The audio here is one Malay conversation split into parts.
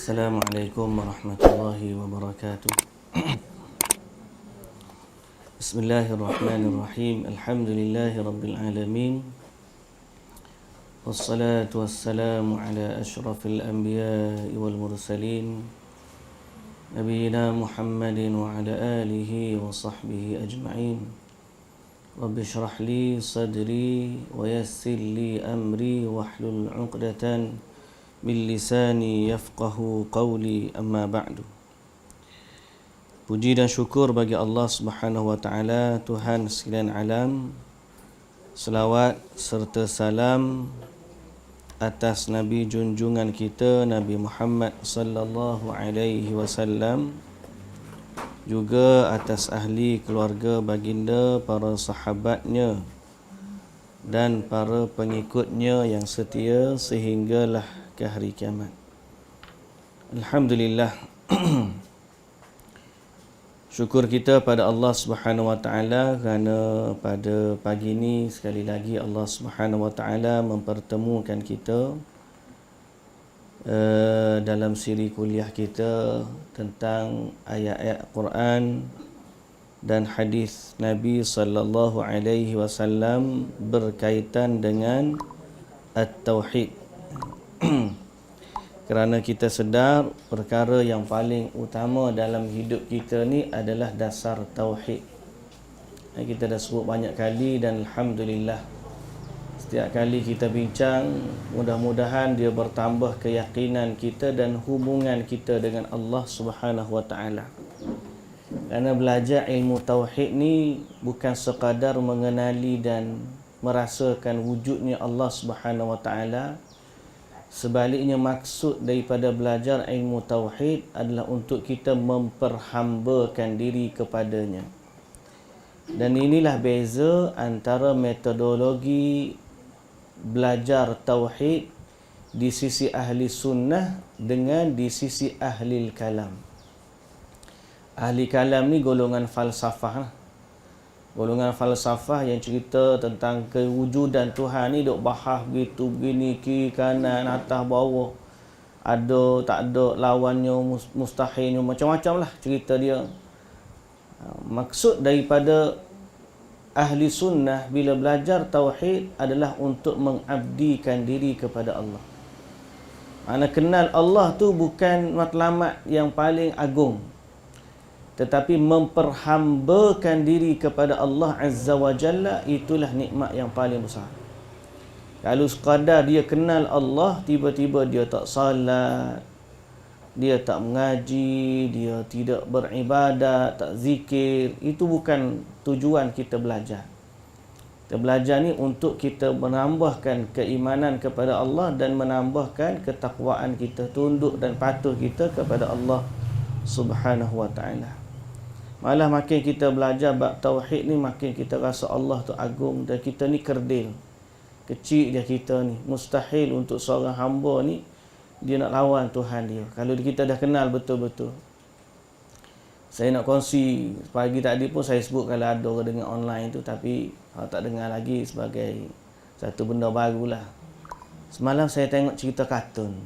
Assalamualaikum warahmatullahi wabarakatuh. Bismillahirrahmanirrahim. Alhamdulillahi rabbil alamin. Wassalatu wassalamu ala ashrafil anbiya'i wal mursalin Nabiyyina Muhammadin wa ala alihi wa sahbihi ajma'in. Rabbi shrah li sadri wa yassir li amri wahlul 'uqdatan min lisani yafqahu qawli, amma ba'du. Puji dan syukur bagi Allah Subhanahu wa taala, Tuhan sekalian alam. Selawat serta salam atas Nabi junjungan kita, Nabi Muhammad sallallahu alaihi wasallam, juga atas ahli keluarga baginda, para sahabatnya dan para pengikutnya yang setia sehinggalah ke hari kiamat. Alhamdulillah. Syukur kita pada Allah Subhanahu wa taala kerana pada pagi ini sekali lagi Allah Subhanahu wa taala mempertemukan kita dalam siri kuliah kita tentang ayat-ayat Quran dan hadis Nabi sallallahu alaihi wasallam berkaitan dengan at-tauhid. Kerana kita sedar perkara yang paling utama dalam hidup kita ni adalah dasar tauhid. Kita dah sebut banyak kali dan alhamdulillah setiap kali kita bincang, mudah-mudahan dia bertambah keyakinan kita dan hubungan kita dengan Allah Subhanahu wa taala. Kerana belajar ilmu tauhid ni bukan sekadar mengenali dan merasakan wujudnya Allah Subhanahu wa taala. Sebaliknya, maksud daripada belajar ilmu tauhid adalah untuk kita memperhambakan diri kepadanya. Dan inilah beza antara metodologi belajar tauhid di sisi ahli sunnah dengan di sisi ahli kalam. Ahli kalam ni golongan falsafah lah. Golongan falsafah yang cerita tentang kewujudan Tuhan ni duk bahas begitu, begini, kiri, kanan, atas, bawah, ada, tak ada, lawannya, mustahilnya, macam-macam lah cerita dia. Maksud daripada ahli sunnah bila belajar tauhid adalah untuk mengabdikan diri kepada Allah. Maksudnya kenal Allah tu bukan matlamat yang paling agung, tetapi memperhambakan diri kepada Allah Azza wa Jalla, itulah nikmat yang paling besar. Kalau sekadar dia kenal Allah, tiba-tiba dia tak salat, dia tak mengaji, dia tidak beribadat, tak zikir, itu bukan tujuan kita belajar. Kita belajar ni untuk kita menambahkan keimanan kepada Allah dan menambahkan ketakwaan kita, tunduk dan patuh kita kepada Allah Subhanahu wa taala. Malah makin kita belajar bab tauhid ni, makin kita rasa Allah tu agung dan kita ni kerdil. Kecil dia kita ni. Mustahil untuk seorang hamba ni dia nak lawan Tuhan dia. Kalau kita dah kenal betul-betul. Saya nak kongsi pagi tadi pun saya sebut kalau ada orang dengar online tu, tapi tak dengar lagi sebagai satu benda barulah. Semalam saya tengok cerita kartun.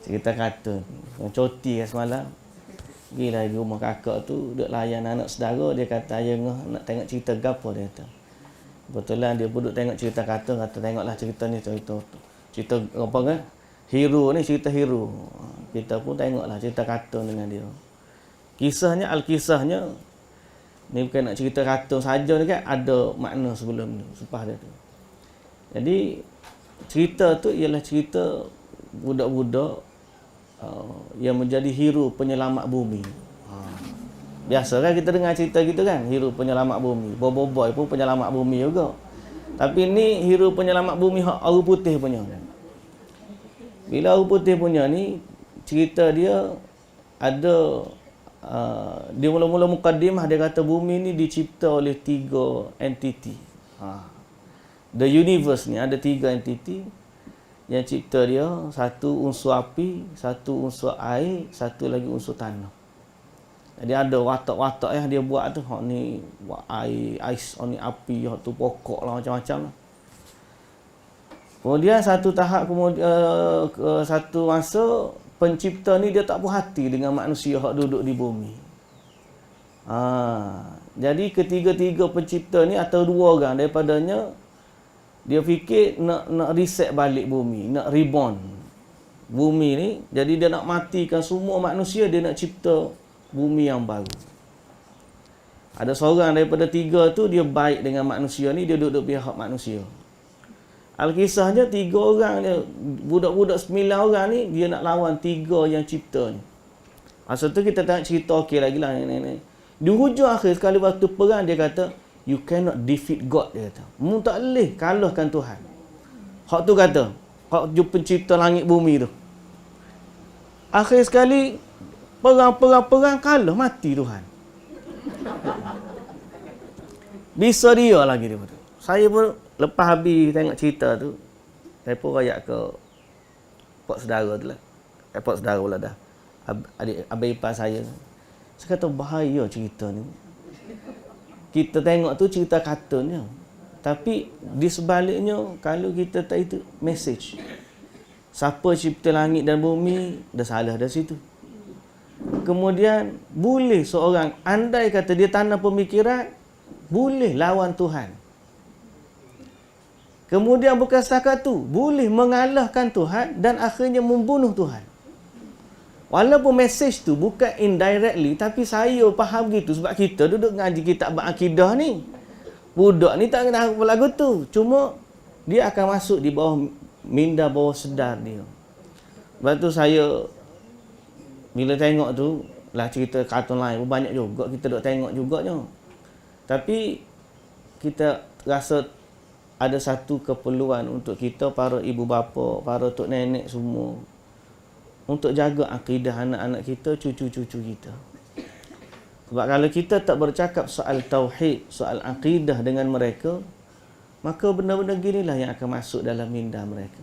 Cerita kartun. Yang coti kan semalam. Pergilah di rumah kakak tu, duduk layan anak saudara. Dia kata, ayah nak tengok cerita gapo, dia kata. Kebetulan dia pun duduk tengok cerita kartun, kata tengoklah cerita ni, cerita apa kan? Hero ni, cerita hero. Kita pun tengoklah cerita kartun dengan dia. Kisahnya, al-kisahnya, ni bukan nak cerita kartun saja ni kan, ada makna sebelum ni, selepas dia tu. Jadi, cerita tu ialah cerita budak-budak yang menjadi hero penyelamat bumi. Biasa kan kita dengar cerita gitu kan, hero penyelamat bumi. Boboiboy pun penyelamat bumi juga. Tapi ni hero penyelamat bumi Aru Putih punya. Bila Aru Putih punya ni, cerita dia ada dia mula-mula mukaddimah, dia kata bumi ni dicipta oleh 3 entiti. The universe ni ada 3 entiti. Yang cipta dia, satu unsur api, satu unsur air, satu lagi unsur tanah. Jadi ada watak-watak yang dia buat tu. Hak ni buat air, ais, hak ni api, hak tu pokok lah, macam-macam lah. Kemudian satu tahap, kemudian satu masa pencipta ni dia tak puas hati dengan manusia hak duduk di bumi. Jadi ketiga-tiga pencipta ni atau dua orang daripadanya dia fikir nak reset balik bumi, nak reborn bumi ni. Jadi dia nak matikan semua manusia, dia nak cipta bumi yang baru. Ada seorang daripada tiga tu dia baik dengan manusia ni, dia duduk pihak manusia. Alkisahnya 3 orang dia, budak-budak 9 orang ni dia nak lawan 3 yang cipta ni. Masa tu kita tengok cerita okey lagi lah ni. Di hujung akhir sekali waktu perang dia kata, you cannot defeat God, dia kata. Mu tak boleh kalahkan Tuhan. Hak tu kata, hak pencipta langit bumi tu. Akhir sekali perang kalah, mati Tuhan. Bisa dia lagi dia. Saya pun lepas habis tengok cerita tu, saya pun rayak ke pak saudara tu lah. Pak saudara pula dah. Abang ipar saya. Saya kata bahaya cerita ni. Kita tengok tu cerita kartunnya. Tapi di sebaliknya, kalau kita tak itu message. Siapa cipta langit dan bumi, dah salah dah situ. Kemudian, boleh seorang, andai kata dia tanam pemikiran, boleh lawan Tuhan. Kemudian bukan setakat tu, boleh mengalahkan Tuhan dan akhirnya membunuh Tuhan. Walaupun mesej tu bukan indirectly, tapi saya faham gitu sebab kita duduk ngaji kitab akidah ni. Budak ni tak kena apa lagu tu. Cuma dia akan masuk di bawah minda bawah sedar dia. Lepas tu saya bila tengok tu lah cerita kartun lain banyak juga kita duk tengok juganya. Tapi kita rasa ada satu keperluan untuk kita para ibu bapa, para tok nenek semua untuk jaga akidah anak-anak kita, cucu-cucu kita. Sebab kalau kita tak bercakap soal tauhid, soal akidah dengan mereka, maka benda-benda ginilah yang akan masuk dalam minda mereka.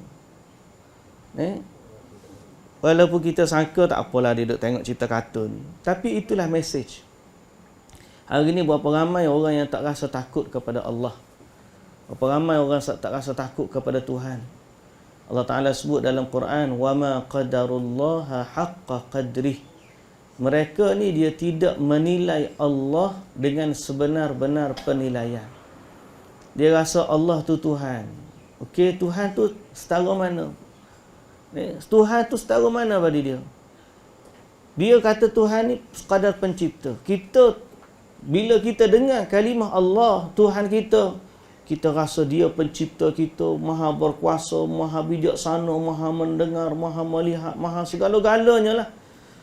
Walaupun kita sangka tak apalah dia duk tengok cerita kartun, tapi itulah mesej. Hari ni berapa ramai orang yang tak rasa takut kepada Allah. Berapa ramai orang tak rasa takut kepada Tuhan. Allah Ta'ala sebut dalam Quran, وَمَا قَدَرُ اللَّهَ حَقَّ قَدْرِهِ. Mereka ni dia tidak menilai Allah dengan sebenar-benar penilaian. Dia rasa Allah tu Tuhan. Okey, Tuhan tu setara mana? Tuhan tu setara mana bagi dia? Dia kata Tuhan ni sekadar pencipta. Kita, bila kita dengar kalimah Allah, Tuhan kita rasa dia pencipta kita, maha berkuasa, maha bijaksana, maha mendengar, maha melihat, maha segala-galanya lah.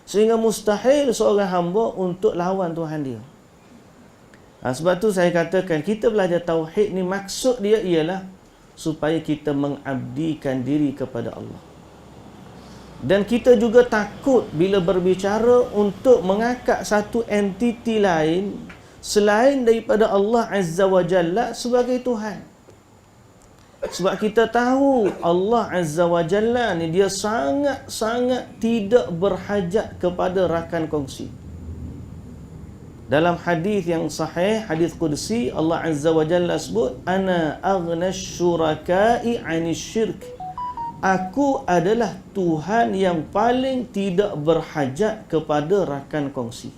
Sehingga mustahil seorang hamba untuk lawan Tuhan dia. Sebab tu saya katakan, kita belajar tauhid ni maksud dia ialah supaya kita mengabdikan diri kepada Allah. Dan kita juga takut bila berbicara untuk mengangkat satu entiti lain selain daripada Allah Azza wa Jalla sebagai Tuhan. Sebab kita tahu Allah Azza wa Jalla ni dia sangat-sangat tidak berhajat kepada rakan kongsi. Dalam hadis yang sahih, hadis qudsi, Allah Azza wa Jalla sebut, ana aghnash syuraka'i 'anil syirk. Aku adalah Tuhan yang paling tidak berhajat kepada rakan kongsi.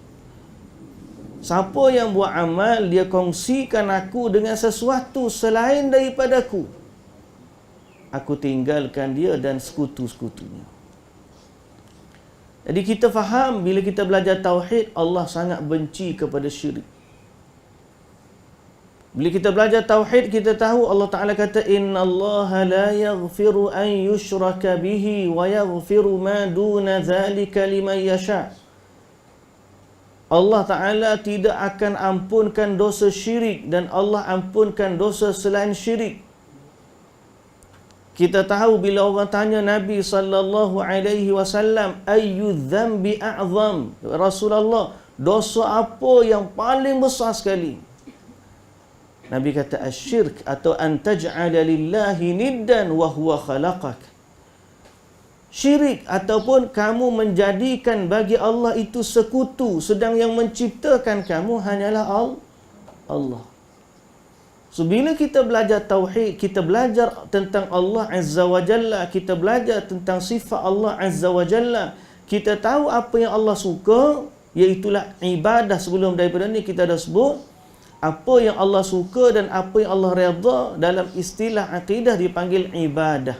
Siapa yang buat amal, dia kongsikan aku dengan sesuatu selain daripadaku, aku tinggalkan dia dan sekutu-sekutunya. Jadi kita faham bila kita belajar tauhid, Allah sangat benci kepada syirik. Bila kita belajar tauhid, kita tahu Allah Ta'ala kata, innallaha la yaghfiru an yushraka bihi wa yaghfiru ma duna dhalika liman yasha'. Allah Ta'ala tidak akan ampunkan dosa syirik dan Allah ampunkan dosa selain syirik. Kita tahu bila orang tanya Nabi sallallahu alaihi wasallam, ayyu dzambi a'zam? Rasulullah, dosa apa yang paling besar sekali? Nabi kata asyirk, atau an taj'ala lillahi niddan wa huwa khalaqak. Syirik ataupun kamu menjadikan bagi Allah itu sekutu, sedang yang menciptakan kamu hanyalah Allah. So bila kita belajar tauhid, kita belajar tentang Allah Azza wa Jalla, kita belajar tentang sifat Allah Azza wa Jalla, kita tahu apa yang Allah suka, iaitulah ibadah. Sebelum daripada ni kita dah sebut apa yang Allah suka dan apa yang Allah redha. Dalam istilah akidah dipanggil ibadah.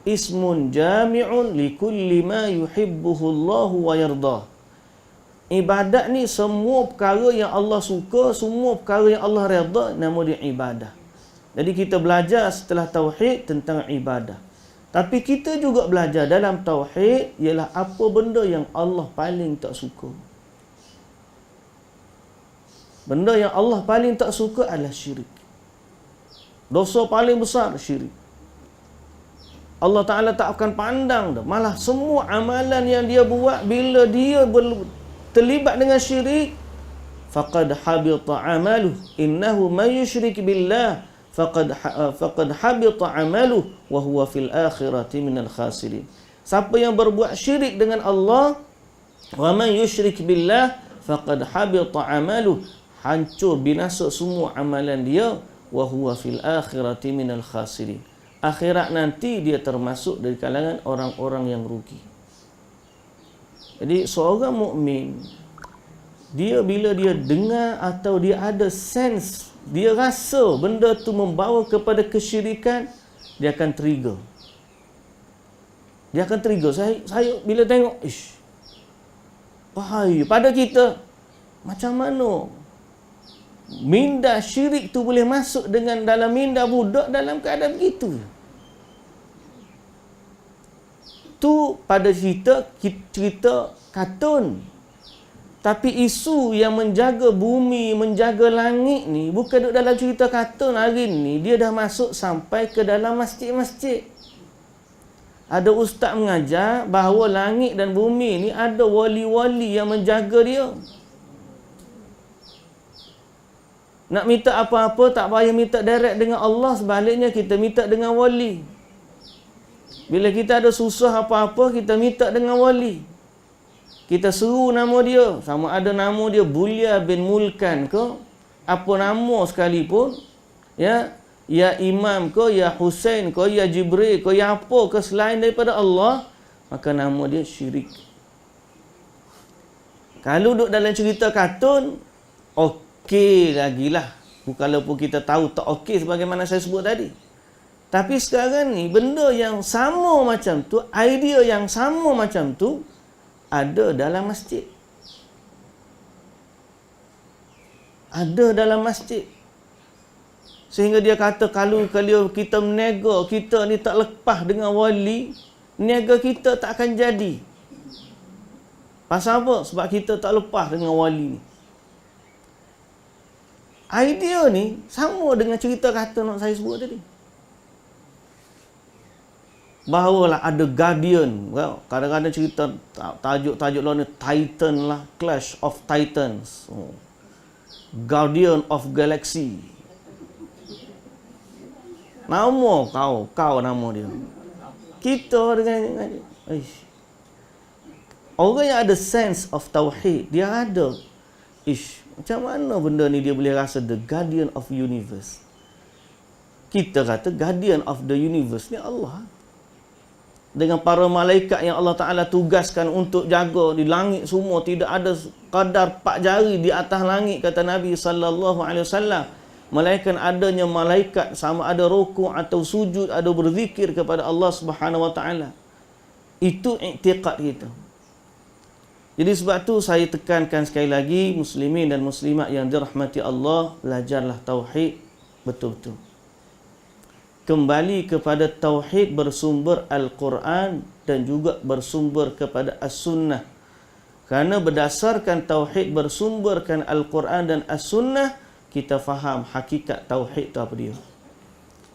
Ismun jami'un likulli ma yuhibbuhu Allah wa yarda. Ibadat ni semua perkara yang Allah suka, semua perkara yang Allah redha, nama dia ibadah. Jadi kita belajar setelah tauhid tentang ibadah. Tapi kita juga belajar dalam tauhid ialah apa benda yang Allah paling tak suka. Benda yang Allah paling tak suka adalah syirik. Dosa paling besar syirik. Allah Ta'ala tak akan pandang dah. Malah semua amalan yang dia buat, bila dia terlibat dengan syirik, faqad habita amaluh, innahu man yusyrik billah faqad habita amaluh wa huwa fil akhirati minal khasirin. Siapa yang berbuat syirik dengan Allah, wa man yusyrik billah faqad habita amaluh, hancur binasa semua amalan dia, wa huwa fil akhirati minal khasirin. Akhirat nanti dia termasuk dari kalangan orang-orang yang rugi. Jadi seorang mukmin, dia bila dia dengar atau dia ada sense, dia rasa benda tu membawa kepada kesyirikan, dia akan trigger. Dia akan trigger. Saya bila tengok, bahaya pada kita. Macam mana minda syirik tu boleh masuk dengan dalam minda budak dalam keadaan begitu? Tu pada cerita kartun. Tapi isu yang menjaga bumi, menjaga langit ni bukan duduk dalam cerita kartun hari ni. Dia dah masuk sampai ke dalam masjid-masjid. Ada ustaz mengajar bahawa langit dan bumi ni ada wali-wali yang menjaga dia. Nak minta apa-apa tak payah minta direct dengan Allah, sebaliknya kita minta dengan wali. Bila kita ada susah apa-apa, kita minta dengan wali. Kita seru nama dia, sama ada nama dia Bulia bin Mulkan ke, apa nama sekalipun, ya Imam ke, ya Husain ke, ya Jibril ke, ya apa ke selain daripada Allah, maka nama dia syirik. Kalau duduk dalam cerita kartun, okey lagilah. Walaupun kita tahu tak okey sebagaimana saya sebut tadi. Tapi sekarang ni benda yang sama macam tu, idea yang sama macam tu ada dalam masjid. Ada dalam masjid. Sehingga dia kata kalau kita menega, kita ni tak lepas dengan wali, niaga kita tak akan jadi. Pasal apa? Sebab kita tak lepas dengan wali ni. Idea ni sama dengan cerita kata nak saya sebut tadi. Bahawalah ada guardian. Well, kadang-kadang cerita tajuk lawan ni Titan lah, Clash of Titans. Guardian of Galaxy. Nama kau nama dia. Kita dengan orang yang ada sense of tauhid, dia ada macam mana benda ni dia boleh rasa the guardian of universe. Kita kata guardian of the universe ni Allah. Dengan para malaikat yang Allah Ta'ala tugaskan untuk jaga di langit semua, tidak ada kadar 4 jari di atas langit, kata Nabi SAW. Melainkan adanya malaikat sama ada rukuk atau sujud, ada berzikir kepada Allah Subhanahu Wa Ta'ala. Itu i'tiqad kita. Jadi sebab tu saya tekankan sekali lagi, muslimin dan muslimat yang dirahmati Allah, belajarlah tauhid betul-betul. Kembali kepada tauhid bersumber Al-Quran dan juga bersumber kepada As-Sunnah. Kerana berdasarkan tauhid bersumberkan Al-Quran dan As-Sunnah, kita faham hakikat tauhid itu apa dia.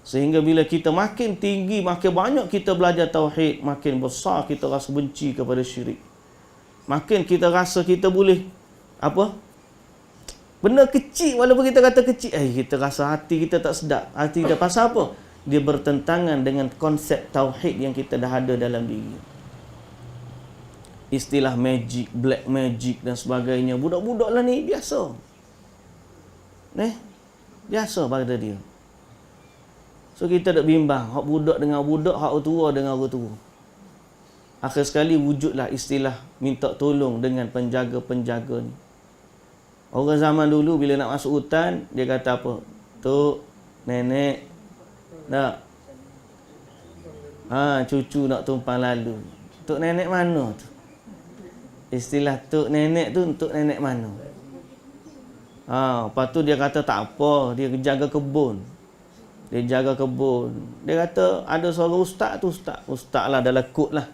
Sehingga bila kita makin tinggi, makin banyak kita belajar tauhid, makin besar kita rasa benci kepada syirik. Makin kita rasa kita boleh benda kecil, walaupun kita kata kecil, kita rasa hati kita tak sedap. Hati kita pasal apa? Dia bertentangan dengan konsep tauhid yang kita dah ada dalam diri. Istilah magic, black magic dan sebagainya, budak-budak lah ni biasa. Biasa pada dia. So kita tak bimbang, hak budak dengan budak, hak tua dengan orang tua. Akhir sekali wujudlah istilah minta tolong dengan penjaga-penjaga ni. Orang zaman dulu bila nak masuk hutan, dia kata apa? Tok, nenek, tak? Cucu nak tumpang lalu. Tok nenek mana tu? Istilah tok nenek tu untuk nenek mana? Lepas tu dia kata tak apa, dia jaga kebun. Dia jaga kebun. Dia kata ada seorang ustaz tu, ustaz lah dalam kod lah.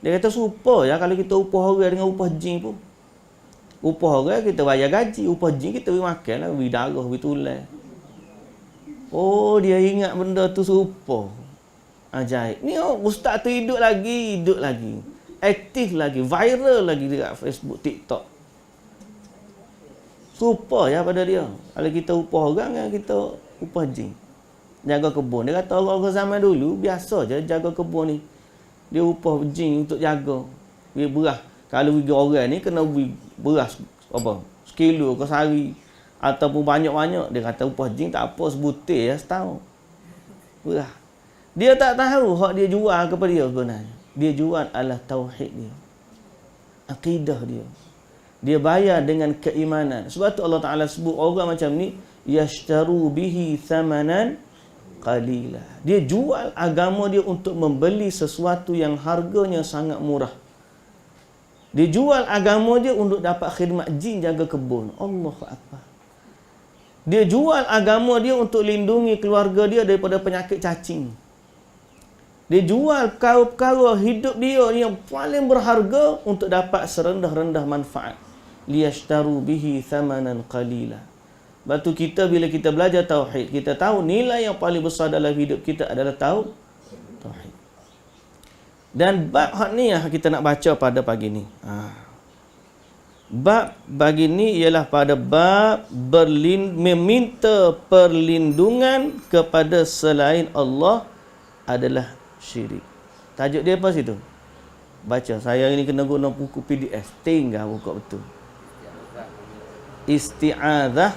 Dia kata serupa ya kalau kita upah orang dengan upah jin pun. Upah orang kita bayar gaji, upah jin kita beri makan lah, beri darah, beri tulang. Oh, dia ingat benda tu serupa. Ajaib. Ni ustaz tu hidup lagi. Aktif lagi, viral lagi dekat Facebook, TikTok. Serupa ya pada dia. Kalau kita upah orang kan kita upah jin. Jaga kebun. Dia kata orang-orang zaman dulu biasa je jaga kebun ni. Dia upah jin untuk jaga. Dia beras. Kalau pergi orang ni kena beri beras apa? Sekilo ke sehari ataupun banyak-banyak. Dia kata upah jin tak apa, sebutir ya setahun. Beras. Dia tak tahu hak dia jual kepada dia sebenarnya. Dia jual adalah tauhid dia. Akidah dia. Dia bayar dengan keimanan. Sebab tu Allah Ta'ala sebut orang macam ni yashtaru bihi thamanan qalila. Dia jual agama dia untuk membeli sesuatu yang harganya sangat murah. Dia jual agama dia untuk dapat khidmat jin jaga kebun. Allahu Akbar. Dia jual agama dia untuk lindungi keluarga dia daripada penyakit cacing. Dia jual perkara-perkara hidup dia yang paling berharga untuk dapat serendah-rendah manfaat. Liyashtaru bihi thamanan qalila. Sebab tu kita bila kita belajar tauhid, kita tahu nilai yang paling besar dalam hidup kita adalah tauhid. Dan bab hak ni yang kita nak baca pada pagi ni. Bab pagi ni ialah pada bab meminta perlindungan kepada selain Allah adalah syirik. Tajuk dia apa situ? Baca. Saya ni kena guna buku PDF. Tinggal buka betul. Isti'adzah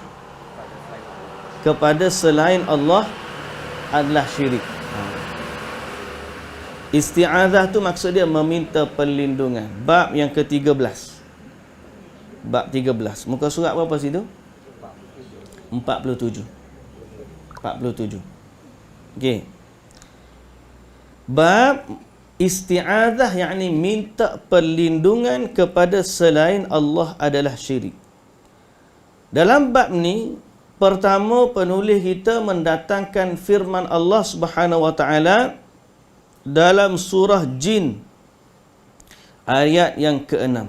kepada selain Allah adalah syirik. Isti'adzah tu maksud dia meminta perlindungan. Bab yang ke-13. Bab 13. Muka surat berapa situ? 47. Okey. Bab isti'adzah yakni minta perlindungan kepada selain Allah adalah syirik. Dalam bab ni pertama penulis kita mendatangkan firman Allah Subhanahu wa taala dalam surah Jin ayat yang ke-6.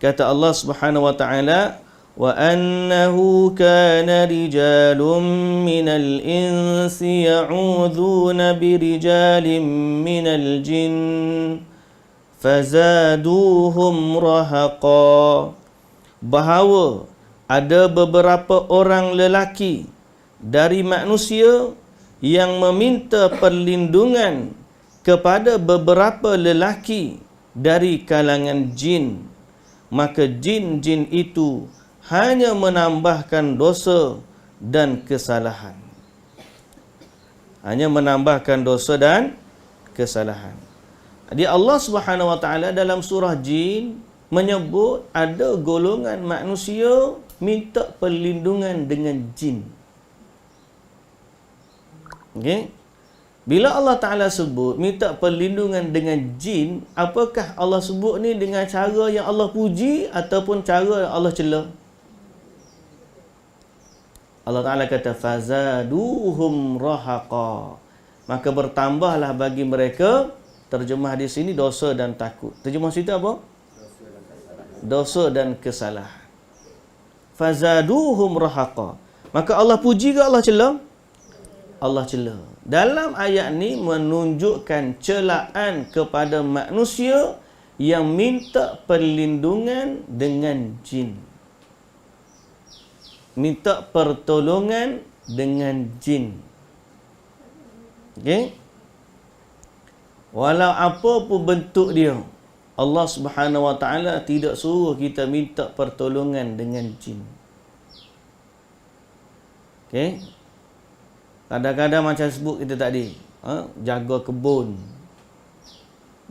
Kata Allah Subhanahu wa taala, wa annahu kana rijalun minal insi ya'udzuuna birijalin minal jin fazaduhum rahaqa. Bahawa ada beberapa orang lelaki dari manusia yang meminta perlindungan kepada beberapa lelaki dari kalangan jin, maka jin-jin itu hanya menambahkan dosa dan kesalahan. Hanya menambahkan dosa dan kesalahan. Jadi Allah Subhanahu wa taala dalam surah Jin menyebut ada golongan manusia minta perlindungan dengan jin. Okey. Bila Allah Ta'ala sebut minta perlindungan dengan jin, apakah Allah sebut ni dengan cara yang Allah puji ataupun cara yang Allah cela? Allah Ta'ala kata fazaduhum rahaqa. Maka bertambahlah bagi mereka, terjemah di sini dosa dan takut. Terjemah situ apa? Dosa dan kesalahan. Fazaduhum rahaqa. Maka Allah puji ke Allah cela? Allah cela. Dalam ayat ni menunjukkan celaan kepada manusia yang minta perlindungan dengan jin. Minta pertolongan dengan jin. Okey? Walau apa pun bentuk dia, Allah Subhanahu wa taala tidak suruh kita minta pertolongan dengan jin. Okey. Kadang-kadang macam sebut kita tadi, jaga kebun,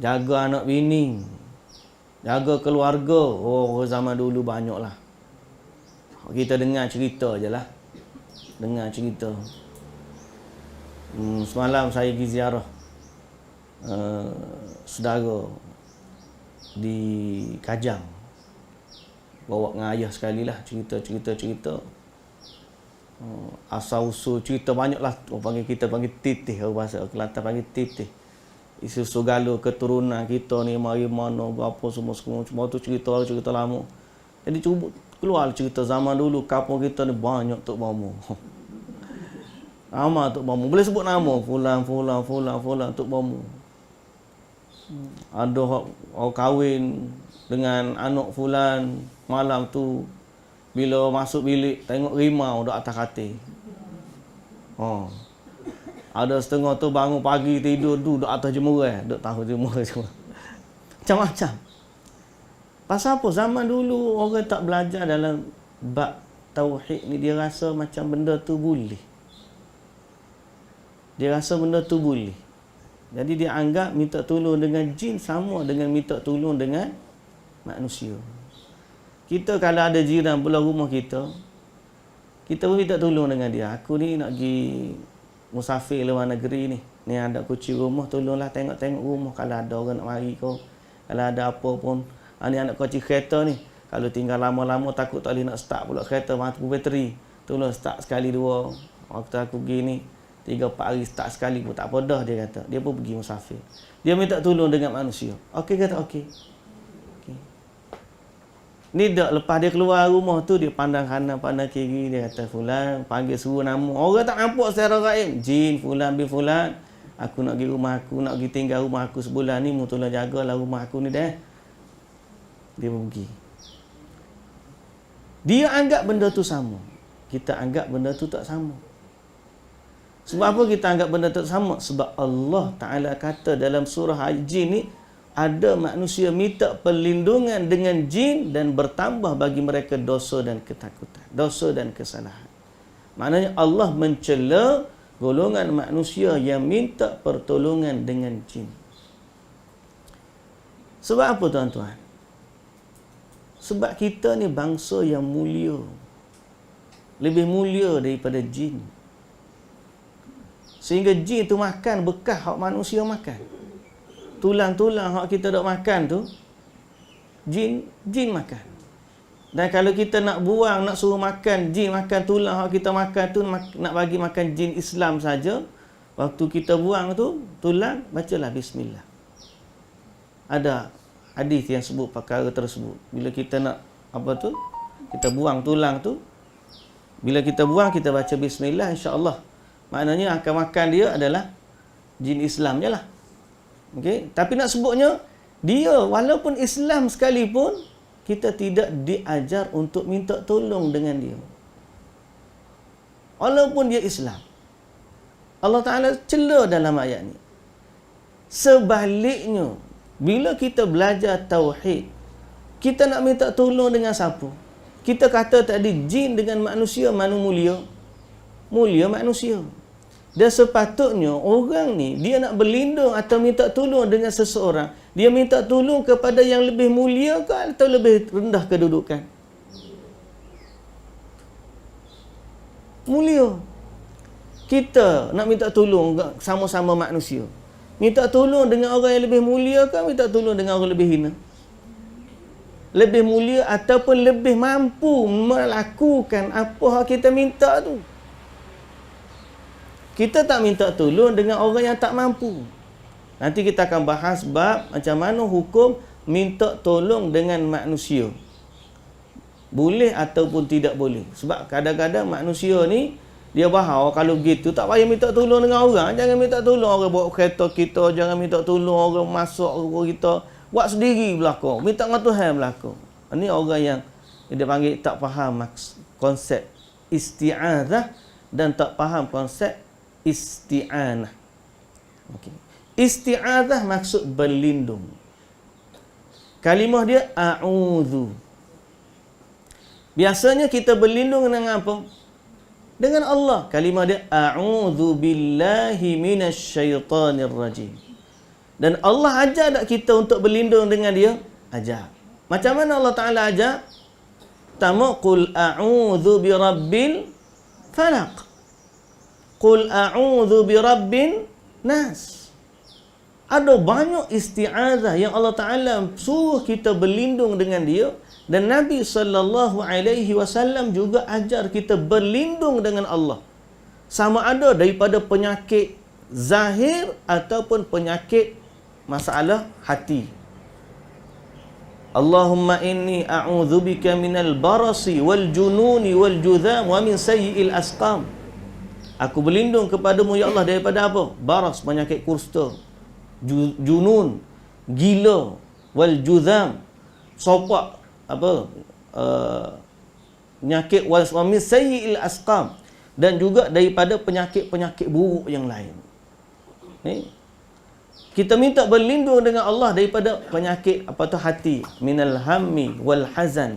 jaga anak bini, jaga keluarga. Oh, zaman dulu banyaklah. Kita dengar cerita je lah. Dengar cerita. Semalam saya pergi ziarah saudara di Kajang. Bawa dengan ayah sekali lah, cerita. Asal usul cerita banyak lah. Kita panggil titih, bahasa Kelantan panggil titih. Isu segala keturunan kita ni mari mana apa semua tu cerita lama. Jadi cuba keluar cerita zaman dulu kampung kita ni banyak tok mamu. Nama tok mamu. Boleh sebut nama fulan tok mamu. Ada orang kahwin dengan anak fulan malam tu bila masuk bilik tengok rimau duk atas katil. Ada setengah tu bangun pagi tidur duk atas jemuran, duk tahu jemuran semua. Macam-macam. Pasal apa? Zaman dulu orang tak belajar dalam bab tauhid ni, dia rasa macam benda tu boleh. Jadi dia anggap minta tolong dengan jin sama dengan minta tolong dengan manusia. Kita kalau ada jiran belah rumah kita pun minta tolong dengan dia. Aku ni nak pergi musafir luar negeri ni. Ni ada kunci rumah, tolonglah tengok-tengok rumah kalau ada orang nak mari kau. Kalau ada apa pun. Ni anak kunci kereta ni. Kalau tinggal lama-lama takut tak boleh nak start pula kereta, mati bateri. Tolong start sekali dua. Waktu aku pergi ni 3-4 hari start sekali pun tak apa dah, dia kata. Dia pun pergi musafir. Dia minta tolong dengan manusia. Okey kata okey. Ni dak lepas dia keluar rumah tu dia pandang kanan pandang kiri, dia kata fulan, panggil suruh nama. Orang tak nampak secara gaib. Jin fulan bin fulan, aku nak pergi rumah aku, nak pergi tinggal rumah aku sebulan ni, mu tolong jagalah rumah aku ni dah. Dia pergi. Dia anggap benda tu sama. Kita anggap benda tu tak sama. Sebab apa kita anggap benda tu sama? Sebab Allah Ta'ala kata dalam surah Al-Jin ni, ada manusia minta perlindungan dengan jin dan bertambah bagi mereka dosa dan ketakutan, dosa dan kesalahan. Maknanya Allah mencela golongan manusia yang minta pertolongan dengan jin. Sebab apa tuan-tuan? Sebab kita ni bangsa yang mulia. Lebih mulia daripada jin. Sehingga jin tu makan bekas hak manusia makan. Tulang-tulang hak kita dok makan tu, jin makan. Dan kalau kita nak buang, nak suruh makan, jin makan tulang hak kita makan tu, nak bagi makan jin Islam saja, waktu kita buang tu tulang, bacalah bismillah. Ada hadis yang sebut perkara tersebut. Bila kita nak kita buang tulang tu, bila kita buang kita baca bismillah, insya-Allah. Maknanya akan makan dia adalah jin Islam je lah. Okey, tapi nak sebutnya dia walaupun Islam sekalipun kita tidak diajar untuk minta tolong dengan dia. Walaupun dia Islam. Allah Taala cela dalam ayat ni. Sebaliknya, bila kita belajar tauhid, kita nak minta tolong dengan siapa? Kita kata tadi jin dengan manusia mana mulia? Mulia manusia. Dan sepatutnya orang ni dia nak berlindung atau minta tolong dengan seseorang, dia minta tolong kepada yang lebih mulia ke atau lebih rendah kedudukan? Mulia. Kita nak minta tolong sama-sama manusia. Minta tolong dengan orang yang lebih mulia ke minta tolong dengan orang lebih hina? Lebih mulia ataupun lebih mampu melakukan apa yang kita minta tu. Kita tak minta tolong dengan orang yang tak mampu. Nanti kita akan bahas bab macam mana hukum minta tolong dengan manusia. Boleh ataupun tidak boleh. Sebab kadang-kadang manusia ni, dia faham kalau begitu tak payah minta tolong dengan orang. Jangan minta tolong orang bawa kereta kita. Jangan minta tolong orang masuk rumah kita. Buat sendiri belakang. Minta dengan Tuhan belakang. Ini orang yang dia panggil tak faham konsep isti'adzah dan tak faham konsep isti'anah. Okey. Isti'adzah maksud berlindung. Kalimah dia a'udzu. Biasanya kita berlindung dengan apa? dengan Allah. Kalimah dia a'udzu billahi minasyaitonir rajim. Dan Allah ajar tak kita untuk berlindung dengan dia? Ajar. Macam mana Allah Ta'ala ajar? Pertama, qul a'udzu birabbil falaq. Qul a'udzu birabbin nas. Ada banyak isti'azah yang Allah Ta'ala suruh kita berlindung dengan dia. Dan Nabi SAW juga ajar kita berlindung dengan Allah. Sama ada daripada penyakit zahir ataupun penyakit masalah hati. Allahumma inni a'udzubika minal barasi wal jununi wal judham wa min sayyi'il asqam. Aku berlindung kepadamu ya Allah daripada apa? Baras, penyakit kusta, junun, gila, wal judham, sopak, penyakit wa min sayyi'il asqam, dan juga daripada penyakit-penyakit buruk yang lain. Ni kita minta berlindung dengan Allah daripada penyakit hati, minal hammi wal hazan.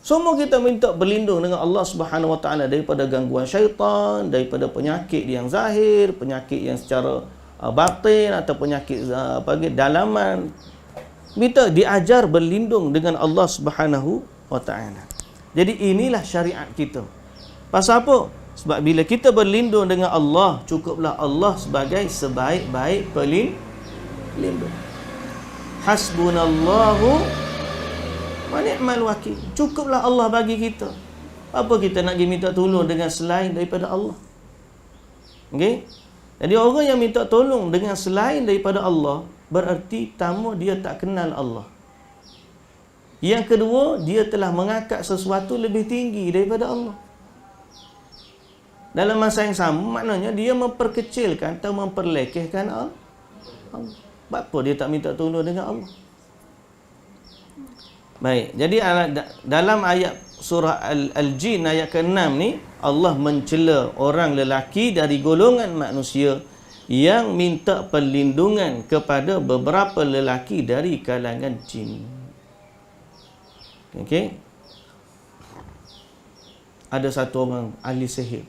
Semua kita minta berlindung dengan Allah Subhanahu Wa Taala daripada gangguan syaitan, daripada penyakit yang zahir, penyakit yang secara batin atau penyakit dalaman. Kita diajar berlindung dengan Allah Subhanahu Wa Taala. Jadi inilah syariat kita. Pasal apa? Sebab bila kita berlindung dengan Allah, cukuplah Allah sebagai sebaik-baik pelindung. Hasbunallahu wa ni'mal wakil. Cukuplah Allah bagi kita. Apa kita nak pergi minta tolong dengan selain daripada Allah? Okey? Jadi orang yang minta tolong dengan selain daripada Allah, berarti pertama dia tak kenal Allah. Yang kedua, dia telah mengangkat sesuatu lebih tinggi daripada Allah. Dalam masa yang sama, maknanya dia memperkecilkan atau memperlekehkan Allah. Sebab apa dia tak minta tolong dengan Allah? Baik, jadi dalam ayat surah Al-Jin ayat ke-6 ni, Allah mencela orang lelaki dari golongan manusia yang minta perlindungan kepada beberapa lelaki dari kalangan jin. Okey. Ada satu orang ahli sihir.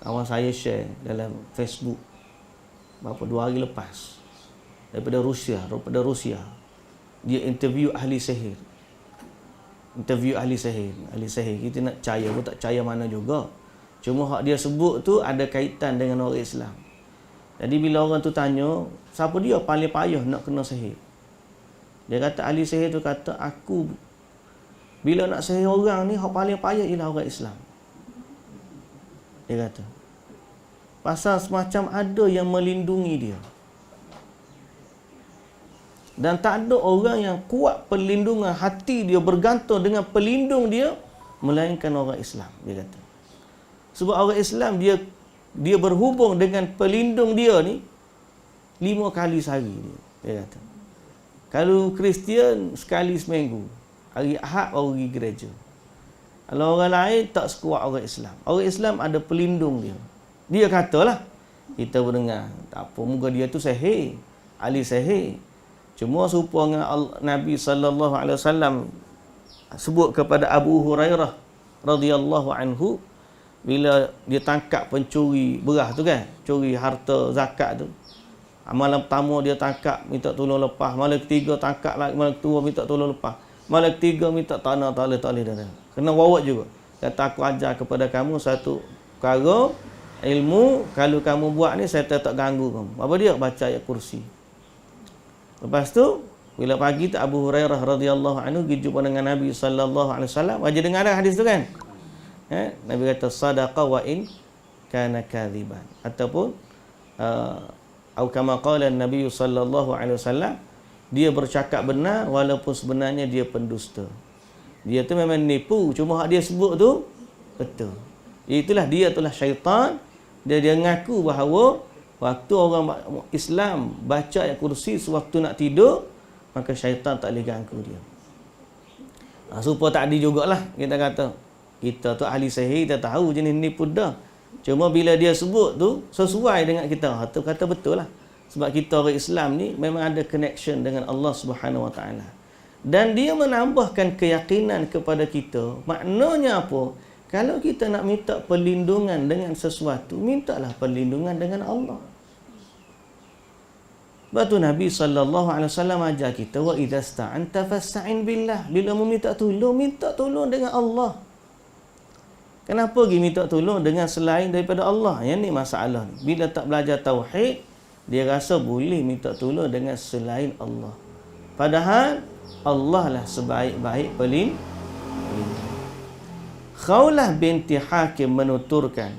Awal saya share dalam Facebook berapa 2 hari lepas, daripada Rusia. Dia interview ahli sihir. Ahli sihir kita nak percaya pun tak percaya mana juga. Cuma hak dia sebut tu ada kaitan dengan orang Islam. Jadi bila orang tu tanya, siapa dia paling payah nak kena sihir? Dia kata ahli sihir tu kata, aku bila nak sihir orang ni hak paling payah ialah orang Islam. Dia kata pasal semacam ada yang melindungi dia, dan tak ada orang yang kuat perlindungan hati dia bergantung dengan pelindung dia melainkan orang Islam. Dia kata sebab orang Islam dia berhubung dengan pelindung dia ni 5 kali sehari. Dia kata kalau Kristian sekali seminggu, hari Ahad baru pergi gereja. Kalau orang lain tak sekuat orang Islam. Orang Islam ada pelindung dia. Dia katalah, kita berdengar, tak apa, muka dia tu sihir, ahli sihir. Cuma serupa dengan Nabi SAW sebut kepada Abu Hurairah radhiyallahu anhu, bila dia tangkap pencuri beras tu kan, curi harta zakat tu. Malam pertama dia tangkap, minta tolong lepas. Malam ketiga tangkap lagi, malam kedua minta tolong lepas. Malam ketiga minta tanah, tak boleh dah. Kena bawa juga. Kata aku ajar kepada kamu satu perkara, ilmu, kalau kamu buat ni saya tak ganggu kamu. Apa dia? Baca ayat kursi. Lepas tu bila pagi tu Abu Hurairah radhiyallahu anhu pergi jumpa dengan Nabi sallallahu alaihi wasallam. Aja dengar hadis tu kan? Nabi kata sadaqa wa in kana kadhiban. Ataupun atau kama qala Nabi sallallahu alaihi wasallam, dia bercakap benar walaupun sebenarnya dia pendusta. Dia tu memang nipu, cuma hak dia sebut tu betul. Itulah dia itulah syaitan. Dia ngaku bahawa waktu orang Islam baca ayat kursi sewaktu nak tidur, maka syaitan tak boleh ganggu dia. Supaya tak ada jugalah kita kata. Kita tu ahli sihir, kita tahu jenis nipu dah. Cuma bila dia sebut tu sesuai dengan kita, tu kata betul lah. Sebab kita orang Islam ni memang ada connection dengan Allah Subhanahu Wa Taala. Dan dia menambahkan keyakinan kepada kita. Maknanya apa? Kalau kita nak minta perlindungan dengan sesuatu, mintalah perlindungan dengan Allah. Sebab tu Nabi SAW ajar kita, wa idza sta'anta fasta'in billah. Bila meminta tolong dengan Allah. Kenapa pergi minta tolong dengan selain daripada Allah? Yang ni masalah ni. Bila tak belajar tauhid, dia rasa boleh minta tolong dengan selain Allah. Padahal Allah lah sebaik-baik pelindung. Khawlah binti Hakim menuturkan,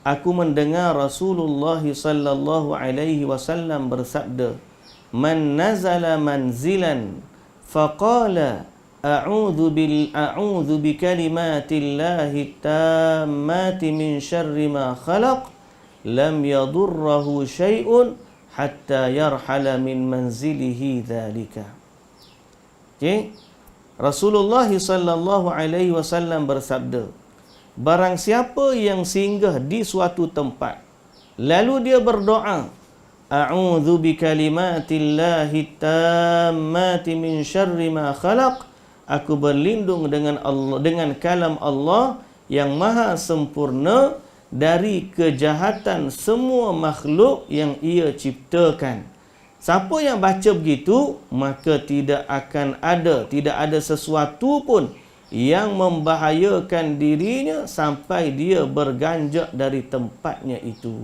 aku mendengar Rasulullah sallallahu alaihi wasallam bersabda, man nazala manzilan faqala a'udzu bi kalimatillahi tammati min syarri ma khalaq lam yadurruhu syai'un hatta yarhala min manzilihi dzalika. Okey, Rasulullah sallallahu alaihi wasallam bersabda, barang siapa yang singgah di suatu tempat lalu dia berdoa, a'udzu bi kalimatillahi tammati min syarri ma khalaq, aku berlindung dengan Allah, dengan kalam Allah yang maha sempurna dari kejahatan semua makhluk yang ia ciptakan. Siapa yang baca begitu, maka tidak ada sesuatu pun yang membahayakan dirinya sampai dia berganjak dari tempatnya itu.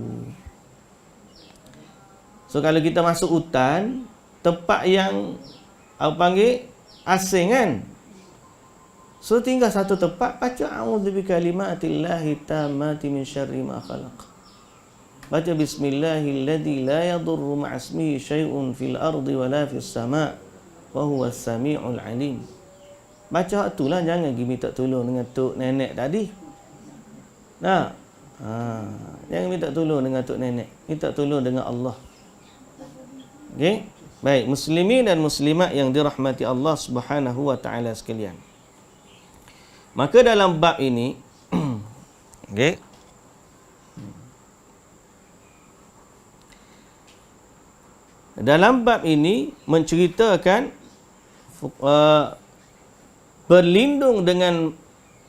So kalau kita masuk hutan, tempat yang asing kan, so tinggal satu tempat, baca a'udzu bi kalimatillahi tammati min syarri ma khalaq. Baca bismillahilladzi la yadurru ma'asmihi syai'un fil ardi wala fis sama' wa huwas sami'ul alim. Baca itulah, jangan pergi minta tolong dengan tok nenek tadi. Nah. Jangan minta tolong dengan tok nenek, minta tolong dengan Allah. Okey? Baik, muslimin dan muslimat yang dirahmati Allah Subhanahu wa taala sekalian. Maka dalam bab ini okey, dalam bab ini menceritakan berlindung dengan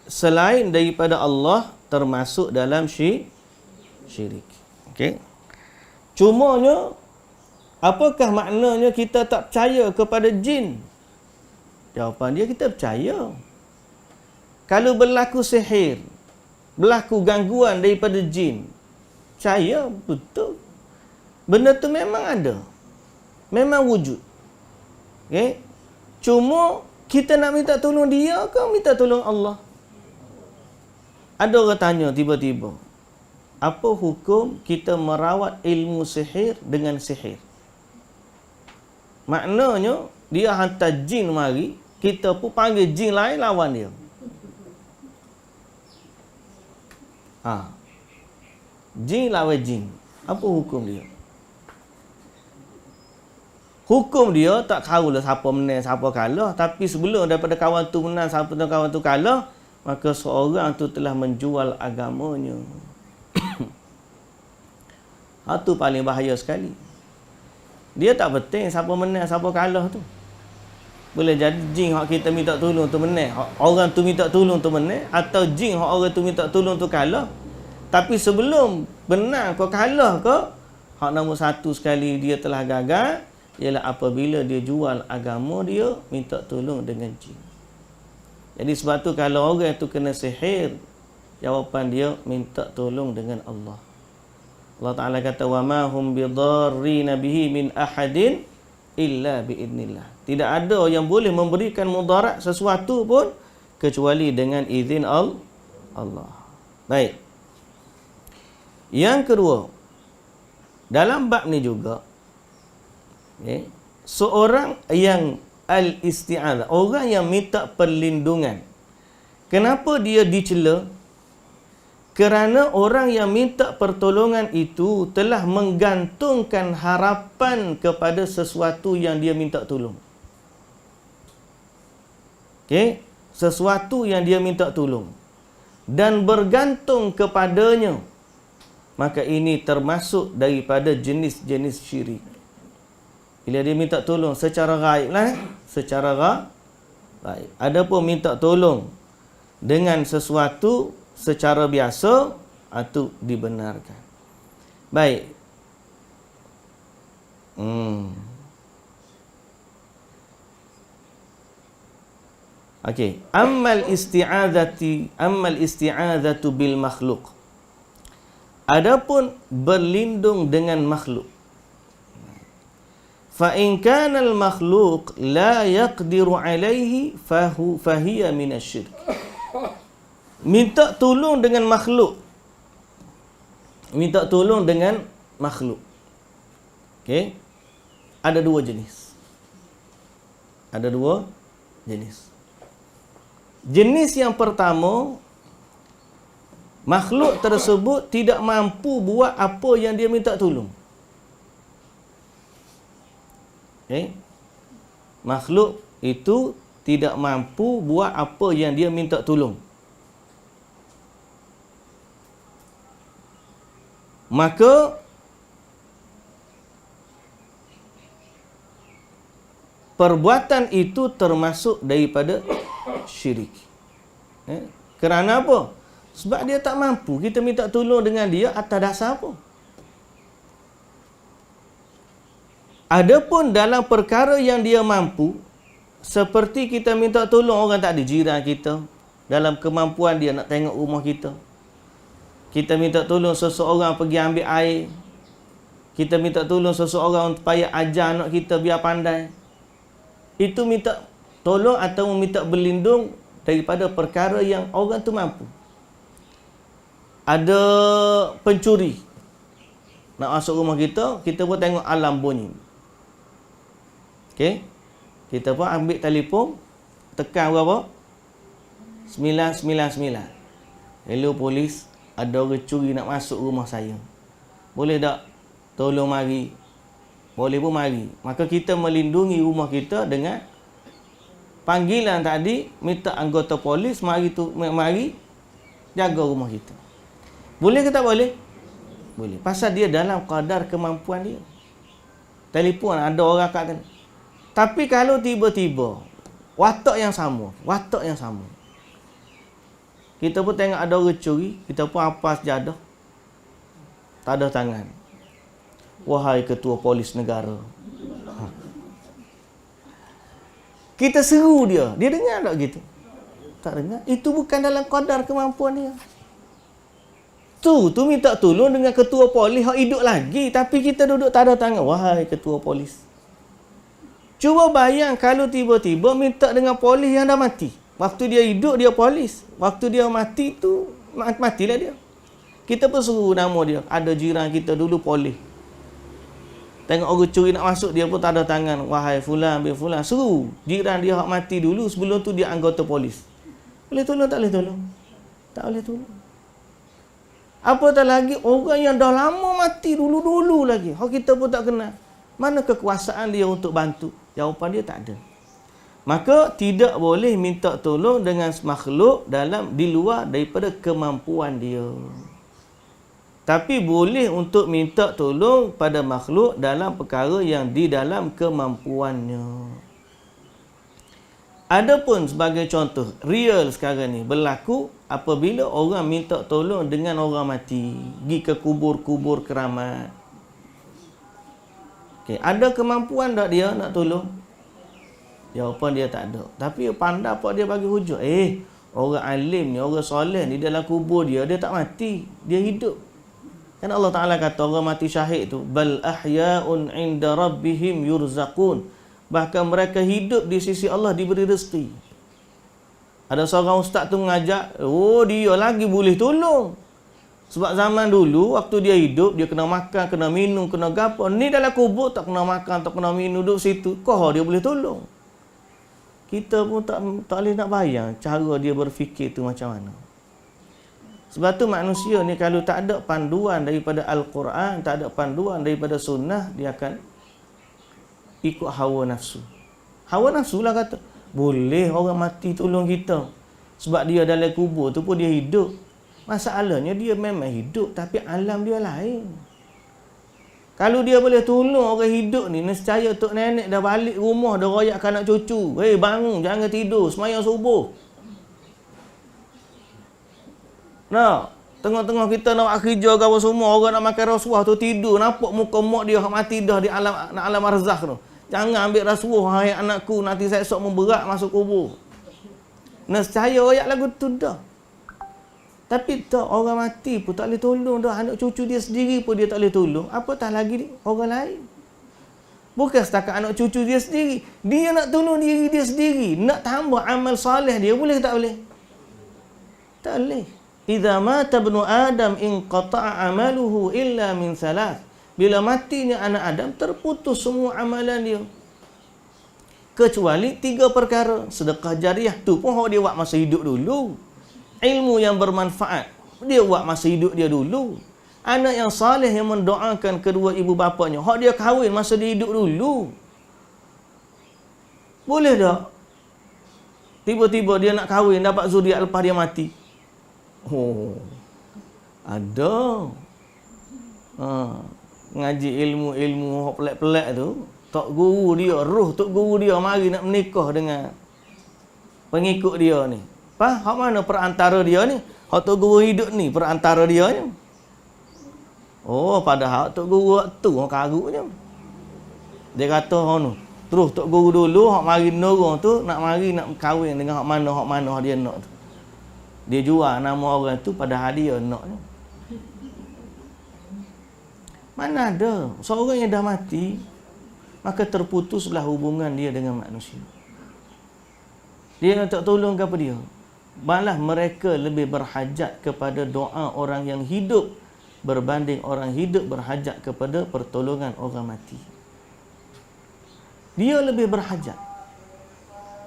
selain daripada Allah termasuk dalam syirik. Okey. Cumanya, apakah maknanya kita tak percaya kepada jin? Jawapan dia, kita percaya. Kalau berlaku sihir, berlaku gangguan daripada jin, percaya betul. Benda tu memang ada, memang wujud. Okay? Cuma kita nak minta tolong dia ke minta tolong Allah? Ada orang tanya tiba-tiba, apa hukum kita merawat ilmu sihir dengan sihir? Maknanya dia hantar jin mari, kita pun panggil jin lain lawan dia. Jin lawan jin. Apa hukum dia? Hukum dia tak tahulah siapa menang, siapa kalah. Tapi sebelum daripada kawan tu menang, siapa tu kawan tu kalah, maka seorang tu telah menjual agamanya. Itu paling bahaya sekali. Dia tak penting siapa menang, siapa kalah tu. Boleh jadi jin hak kita minta tolong tu menang, orang tu minta tolong tu menang, atau jin hak orang tu minta tolong tu kalah. Tapi sebelum menang kau kalah ke, hak nombor satu sekali dia telah gagal, ialah apabila dia jual agama dia, minta tolong dengan jin. Jadi sebab tu kalau orang tu kena sihir, jawapan dia minta tolong dengan Allah. Allah Ta'ala kata, wa ma hum bidarrina bihi min ahadin illa biidnillah. Tidak ada yang boleh memberikan mudarat sesuatu pun kecuali dengan izin Allah. Baik. Yang kedua, dalam bab ni juga, seorang yang al-isti'adzah, orang yang minta perlindungan, kenapa dia dicela? Kerana orang yang minta pertolongan itu telah menggantungkan harapan kepada sesuatu yang dia minta tolong. Okey, sesuatu yang dia minta tolong dan bergantung kepadanya, maka ini termasuk daripada jenis-jenis syirik. Bila dia minta tolong secara gaib lah, secara gaib. Adapun minta tolong dengan sesuatu secara biasa, itu dibenarkan. Baik. Okey, ammal isti'adzatu bil makhluk. Adapun berlindung dengan makhluk. Fa in kana al makhluk la yaqdiru alaihi fahiya min asy-syirk. Minta tolong dengan makhluk. Minta tolong dengan makhluk. Okey. Ada dua jenis. Ada dua jenis. Jenis yang pertama, makhluk tersebut tidak mampu buat apa yang dia minta tolong. Okay? Makhluk itu tidak mampu buat apa yang dia minta tolong. Maka perbuatan itu termasuk daripada syirik. Kerana apa? Sebab dia tak mampu. Kita minta tolong dengan dia atas dasar apa? Adapun dalam perkara yang dia mampu, seperti kita minta tolong orang tak ada, jiran kita, dalam kemampuan dia nak tengok rumah kita. Kita minta tolong seseorang pergi ambil air. Kita minta tolong seseorang supaya ajar anak kita biar pandai. Itu minta tolong atau minta berlindung daripada perkara yang orang tu mampu. Ada pencuri nak masuk rumah kita, kita pun tengok alarm bunyi. Okey? Kita pun ambil telefon, tekan berapa? 999. Hello polis, ada orang curi nak masuk rumah saya. Boleh tak tolong mari? Boleh pun mari. Maka kita melindungi rumah kita dengan panggilan tadi, minta anggota polis mari jaga rumah kita. Boleh ke tak boleh? Boleh. Pasal dia dalam kadar kemampuan dia. Telefon ada orang kat sana. Tapi kalau tiba-tiba watak yang sama. Kita pun tengok ada orang curi, kita pun apa sejadah. Tak ada tangan. Wahai ketua polis negara. Kita seru dia. Dia dengar tak gitu? Tak dengar. Itu bukan dalam kadar kemampuan dia. Tu minta tolong dengan ketua polis hak hidup lagi, tapi kita duduk tak ada tangan. Wahai ketua polis. Cuba bayang kalau tiba-tiba minta dengan polis yang dah mati. Waktu dia hidup dia polis, waktu dia mati tu matilah dia. Kita pun suruh nama dia. Ada jiran kita dulu polis. Tengok orang curi nak masuk, dia pun tak ada tangan. Wahai fulan bin fulan, suruh jiran dia hak mati dulu, sebelum tu dia anggota polis. Boleh tolong tak boleh tolong? Tak boleh tolong. Apatah lagi orang yang dah lama mati dulu-dulu lagi. Hak kita pun tak kenal. Mana kekuasaan dia untuk bantu? Jawapan dia tak ada. Maka tidak boleh minta tolong dengan makhluk di luar daripada kemampuan dia. Tapi boleh untuk minta tolong pada makhluk dalam perkara yang di dalam kemampuannya. Adapun sebagai contoh, real sekarang ni berlaku apabila orang minta tolong dengan orang mati. Pergi ke kubur-kubur keramat. Okay. Ada kemampuan tak dia nak tolong? Jawapan dia tak ada. Tapi pandai apa dia bagi hujah. Orang alim ni, orang soleh ni dalam kubur dia tak mati. Dia hidup. Kan Allah Ta'ala kata orang mati syahid tu, bal ahya'un 'inda rabbihim yurzaqun. Bahkan mereka hidup di sisi Allah, diberi rezeki. Ada seorang ustaz tu mengajak, dia lagi boleh tolong. Sebab zaman dulu waktu dia hidup, dia kena makan, kena minum, kena gapo. Ni dalam kubur tak kena makan, tak kena minum, duduk situ. Kau dia boleh tolong. Kita pun tak boleh nak bayang cara dia berfikir tu macam mana. Sebab tu manusia ni kalau tak ada panduan daripada Al-Quran, tak ada panduan daripada sunnah, dia akan ikut hawa nafsu. Hawa nafsu lah kata, boleh orang mati tolong kita. Sebab dia dalam kubur tu pun dia hidup. Masalahnya dia memang hidup, tapi alam dia lain. Kalau dia boleh tolong orang hidup ni, nescaya tok nenek dah balik rumah, dah royakkan anak cucu. Bangun, jangan tidur, sembahyang subuh. Nah, tengah-tengah kita nak buat kerja ke apa semua, orang nak makan rasuah tu tidur, nampak muka mak dia hak mati dah di alam barzakh tu. Jangan ambil rasuah, hai anakku, nanti saya esok memberat masuk kubur. Nescaya ayat lagu tu dah. Tapi tak, orang mati pun tak boleh tolong dah. Anak cucu dia sendiri pun dia tak boleh tolong. Apatah lagi orang lain. Bukan setakat anak cucu dia sendiri. Dia nak tolong diri dia sendiri. Nak tambah amal soleh dia, boleh ke tak boleh? Tak boleh. Idza mata ibnu Adam inqata'a amaluhu illa min thalath. Bila matinya anak Adam, terputus semua amalan dia. Kecuali 3 perkara. Sedekah jariah tu pun dia buat masa hidup dulu. Ilmu yang bermanfaat dia buat masa hidup dia dulu. Anak yang saleh yang mendoakan kedua ibu bapanya, hak dia kahwin masa dia hidup dulu. Boleh tak? Tiba-tiba dia nak kahwin, dapat zuriat lepas dia mati. Oh, ada. Ngaji ilmu-ilmu hak pelik-pelik tu, tok guru dia, roh tok guru dia mari nak menikah dengan pengikut dia ni. Hak mana perantara dia ni? Hak tok guru hidup ni perantara dia ni. Oh, padahal tok guru waktu orang karuknya. Dia kata hono, terus tok guru dulu hak mari norong tu nak mari nak kahwin dengan hak mana dia nak tu. Dia jual nama orang tu padahal dia nak tu. Mana ada seorang yang dah mati maka terputuslah hubungan dia dengan manusia. Dia tak tolong ke apa dia? Malah mereka lebih berhajat kepada doa orang yang hidup berbanding orang hidup berhajat kepada pertolongan orang mati. Dia lebih berhajat.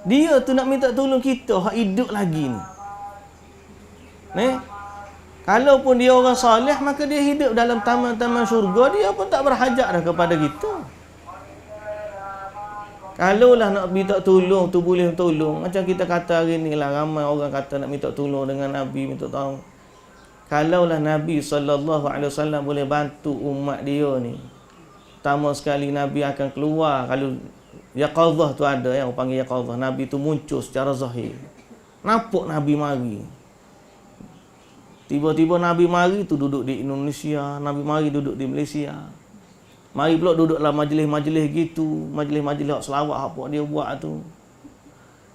Dia tu nak minta tolong kita hak hidup lagi ni. Kalaupun dia orang soleh, maka dia hidup dalam taman-taman syurga, dia pun tak berhajat dah kepada kita. Kalaulah nak minta tolong tu boleh tolong. Macam kita kata hari ni lah, ramai orang kata nak minta tolong dengan Nabi, minta tolong. Kalaulah Nabi SAW boleh bantu umat dia ni, pertama sekali Nabi akan keluar. Kalau yaqadhah tu ada, yang orang panggil yaqadhah, Nabi tu muncul secara zahir. Nampak Nabi mari. Tiba-tiba Nabi mari tu duduk di Indonesia, Nabi mari duduk di Malaysia. Mari pula duduk dalam majlis-majlis gitu, majlis-majlis selawat apa dia buat tu.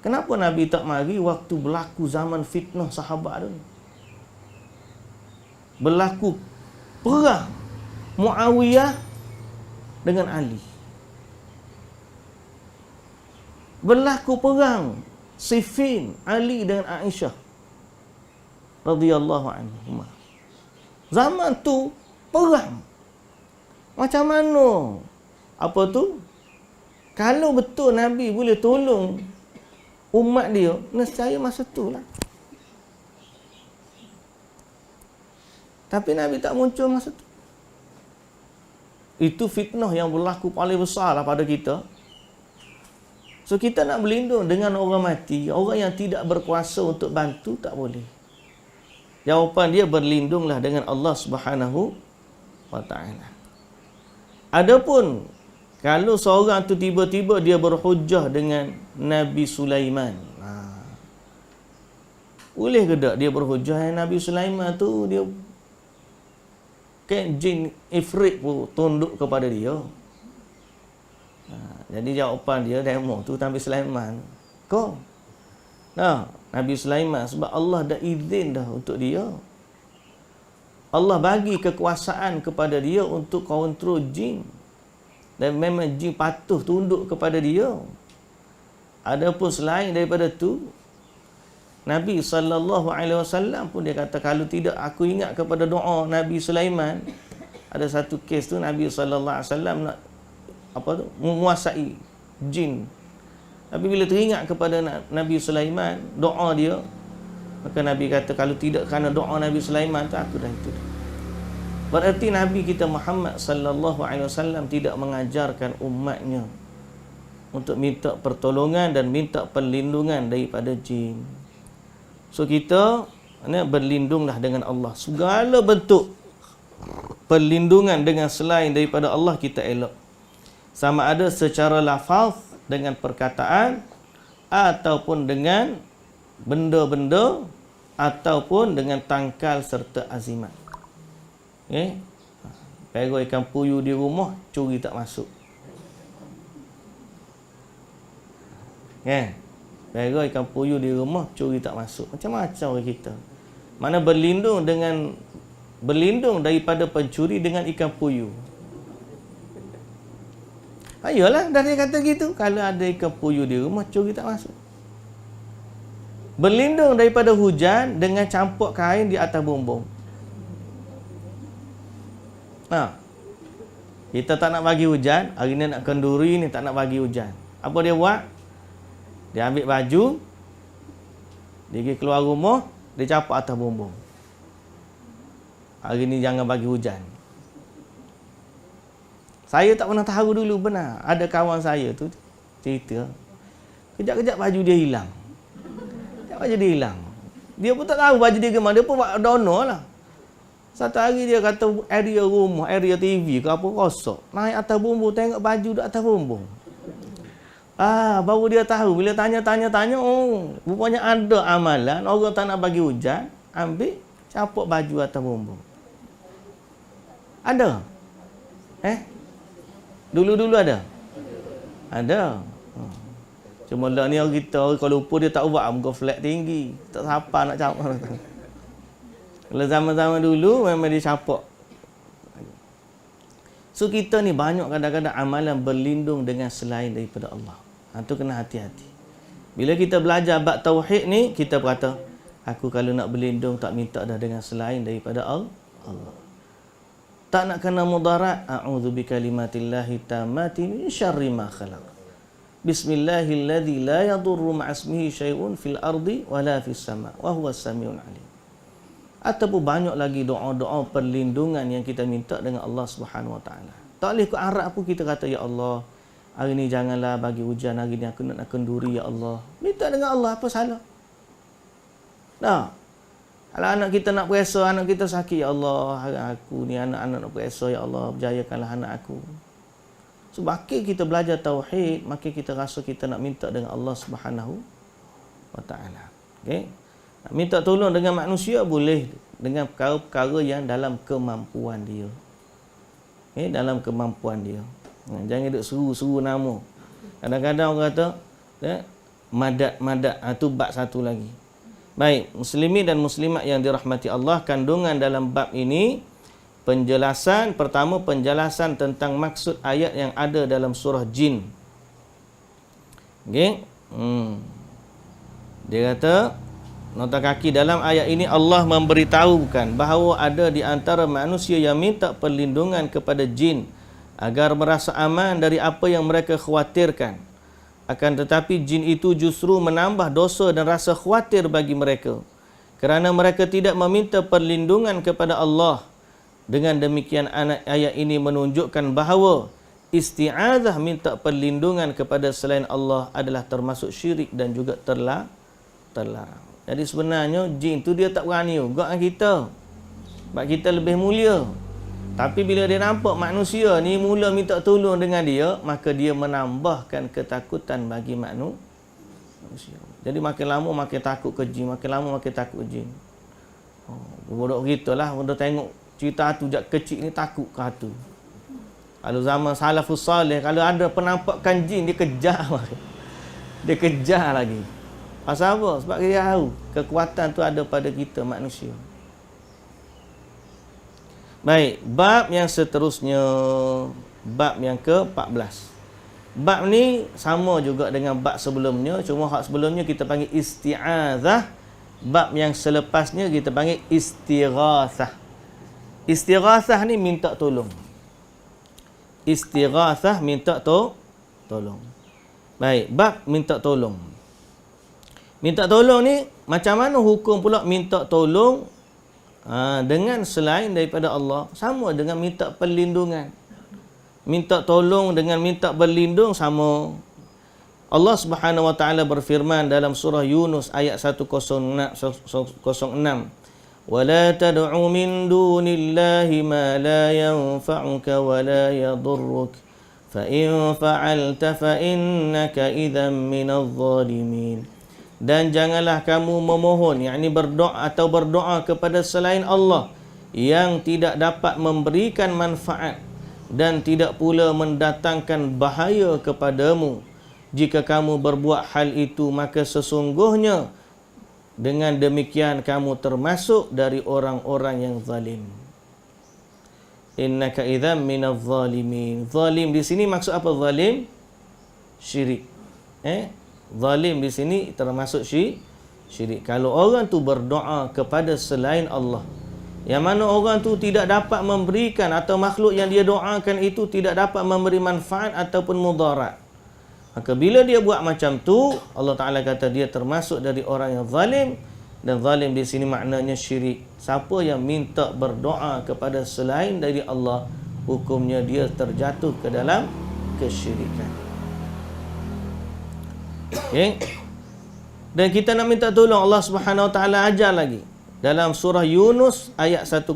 Kenapa Nabi tak mari waktu berlaku zaman fitnah sahabat tu? Berlaku perang Muawiyah dengan Ali. Berlaku perang Siffin Ali dengan Aisyah radhiyallahu anhumah. Zaman tu perang. Macam mana? Apa tu? Kalau betul Nabi boleh tolong umat dia, nescaya masa tu lah. Tapi Nabi tak muncul masa tu. Itu fitnah yang berlaku paling besar lah pada kita. So kita nak berlindung dengan orang mati, orang yang tidak berkuasa untuk bantu, tak boleh. Jawapan dia, berlindunglah dengan Allah Subhanahu wa ta'ala. Adapun kalau seorang tu tiba-tiba dia berhujah dengan Nabi Sulaiman, boleh ke tak dia berhujah dengan Nabi Sulaiman tu? Dia kan jin ifrit pun tunduk kepada dia. Jadi jawapan dia, demo tu Nabi Sulaiman kau. Nabi Sulaiman sebab Allah dah izin dah untuk dia. Allah bagi kekuasaan kepada dia untuk kontrol jin. Dan memang jin patuh tunduk kepada dia. Adapun selain daripada tu, Nabi SAW pun dia kata, kalau tidak aku ingat kepada doa Nabi Sulaiman. Ada satu kes tu Nabi SAW nak menguasai jin. Tapi bila teringat kepada Nabi Sulaiman, doa dia, maka Nabi kata, kalau tidak kerana doa Nabi Sulaiman tu, aku dah itu. Berarti Nabi kita Muhammad sallallahu alaihi wasallam tidak mengajarkan umatnya untuk minta pertolongan dan minta perlindungan daripada jin. So kita berlindunglah dengan Allah. Segala bentuk perlindungan dengan selain daripada Allah kita elak. Sama ada secara lafaz dengan perkataan ataupun dengan benda-benda ataupun dengan tangkal serta azimat. Okey. Pergi ikan puyuh di rumah, curi tak masuk. Kan? Pergi ikan puyuh di rumah, curi tak masuk. Macam-macam orang kita. Mana berlindung daripada pencuri dengan ikan puyuh. Ayolah, dah dia kata gitu. Kalau ada ikan puyuh di rumah, curi tak masuk. Berlindung daripada hujan dengan campur kain di atas bumbung. Kita tak nak bagi hujan, hari ni nak kenduri ni tak nak bagi hujan. Apa dia buat? Dia ambil baju, dia pergi keluar rumah, dia capak atas bumbung. Hari ni jangan bagi hujan. Saya tak pernah tahu dulu benar. Ada kawan saya tu cerita. Kejap-kejap baju dia hilang. Baju dia hilang. Dia pun tak tahu baju dia ke mana. Dia pun buat donor lah. Satu hari dia kata area rumah, area TV ke apa rosak. Naik atas bumbung, tengok baju di atas bumbung. Baru dia tahu. Bila tanya, rupanya ada amalan. Orang tak nak bagi hujan, ambil, capuk baju atas bumbung. Ada? Dulu-dulu ada? Ada. Cuma lah ni orang kita, kalau lupa dia tak buat, muka flat tinggi. Tak siapa nak capuk. Kalau zaman-zaman dulu, memang dia capuk. So, kita ni banyak kadang-kadang amalan berlindung dengan selain daripada Allah. Itu kena hati-hati. Bila kita belajar bab tauhid ni, kita berkata, aku kalau nak berlindung tak minta dah dengan selain daripada Allah. Tak nak kena mudarat. A'udzu bikalimatillahi tammati min syarri ma khalaq. Bismillahilladzi la yadurru ma'asmihi syai'un fil ardi wala fis sama' wa huwas samiul alim. Ataupun banyak lagi doa-doa perlindungan yang kita minta dengan Allah Subhanahu Wa Taala. Tak boleh ke Arab pun kita kata, ya Allah, hari ni janganlah bagi hujan, hari ni aku nak kenduri, ya Allah. Minta dengan Allah, apa salah? Dah. Kalau anak kita nak puasa, anak kita sakit, ya Allah, aku ni anak-anak nak puasa, ya Allah, berjayakanlah anak aku. So, makin kita belajar tauhid, makin kita rasa kita nak minta dengan Allah Subhanahu Wa Taala. Okey? Nak minta tolong dengan manusia boleh dengan perkara-perkara yang dalam kemampuan dia. Dalam kemampuan dia. Jangan duk seru-seru nama. Kadang-kadang orang kata, madat-madat. Itu bab satu lagi. Baik, muslimin dan muslimat yang dirahmati Allah, kandungan dalam bab ini, penjelasan, pertama penjelasan tentang maksud ayat yang ada dalam surah Jin. Okey? Dia kata, nota kaki dalam ayat ini Allah memberitahukan bahawa ada di antara manusia yang minta perlindungan kepada jin agar merasa aman dari apa yang mereka khawatirkan. Akan tetapi jin itu justru menambah dosa dan rasa khawatir bagi mereka kerana mereka tidak meminta perlindungan kepada Allah. Dengan demikian ayat ini menunjukkan bahawa isti'azah minta perlindungan kepada selain Allah adalah termasuk syirik dan juga terlarang. Jadi sebenarnya jin tu dia tak berani juga dengan kita. Sebab kita lebih mulia. Tapi bila dia nampak manusia ni mula minta tolong dengan dia, maka dia menambahkan ketakutan bagi manusia. Jadi makin lama makin takut ke jin, makin lama makin takut jin. Bodoh gitulah, udah tengok cerita tu jak kecil ni takut ke hatu. Kalau zaman salafus salih, kalau ada penampakan jin dia kejar. Dia kejar lagi. Pasal apa? Sebab dia tahu kekuatan tu ada pada kita manusia. Baik, bab yang seterusnya, bab yang ke-14. Bab ni sama juga dengan bab sebelumnya, cuma hak sebelumnya kita panggil isti'azah, bab yang selepasnya kita panggil istighatsah. Istighatsah ni minta tolong. Istighatsah minta tolong. Baik, bab minta tolong. Minta tolong ni, macam mana hukum pula minta tolong dengan selain daripada Allah? Sama dengan minta perlindungan. Minta tolong dengan minta berlindung sama. Allah Subhanahu Wa Taala berfirman dalam surah Yunus ayat 106. وَلَا تَدْعُ مِن دُونِ اللَّهِ مَا لَا يَنفَعُكَ وَلَا يَضُرُّكَ فَإِن فَعَلْتَ فَإِنَّكَ إِذًا مِنَ الظَّالِمِينَ. Dan janganlah kamu memohon, yakni berdoa atau berdoa kepada selain Allah yang tidak dapat memberikan manfaat dan tidak pula mendatangkan bahaya kepadamu. Jika kamu berbuat hal itu, maka sesungguhnya dengan demikian kamu termasuk dari orang-orang yang zalim. Innaka idzam minadh zalimin. Zalim di sini maksud apa zalim? Syirik. Zalim di sini termasuk syirik. Kalau orang tu berdoa kepada selain Allah, yang mana orang tu tidak dapat memberikan, atau makhluk yang dia doakan itu tidak dapat memberi manfaat ataupun mudarat, maka bila dia buat macam tu, Allah Ta'ala kata dia termasuk dari orang yang zalim. Dan zalim di sini maknanya syirik. Siapa yang minta berdoa kepada selain dari Allah, hukumnya dia terjatuh ke dalam kesyirikan. Okay. Dan kita nak minta tolong Allah Subhanahu Wa Taala ajar lagi dalam surah Yunus ayat 106.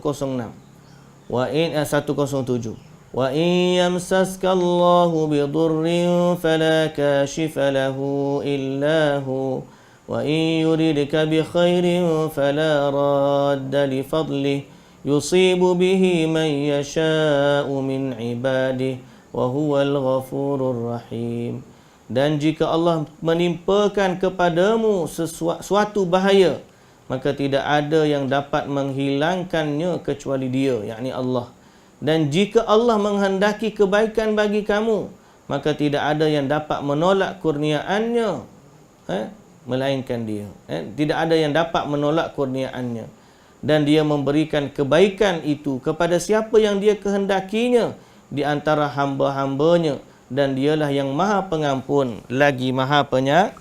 107. Wa in yamsaska Allahu bidurrin fala kashifa lahu illa hu wa in yuridka bi khairin fala radda li fadlihi yusibu bihi man yasha'u min ibadihi wa huwal ghafurur rahim. Dan jika Allah menimpakan kepadamu suatu bahaya, maka tidak ada yang dapat menghilangkannya kecuali Dia, yakni Allah. Dan jika Allah menghendaki kebaikan bagi kamu, maka tidak ada yang dapat menolak kurniaannya, melainkan Dia. Tidak ada yang dapat menolak kurniaannya. Dan Dia memberikan kebaikan itu kepada siapa yang Dia kehendakinya di antara hamba-hambanya. Dan Dialah yang Maha Pengampun lagi Maha Penyayang.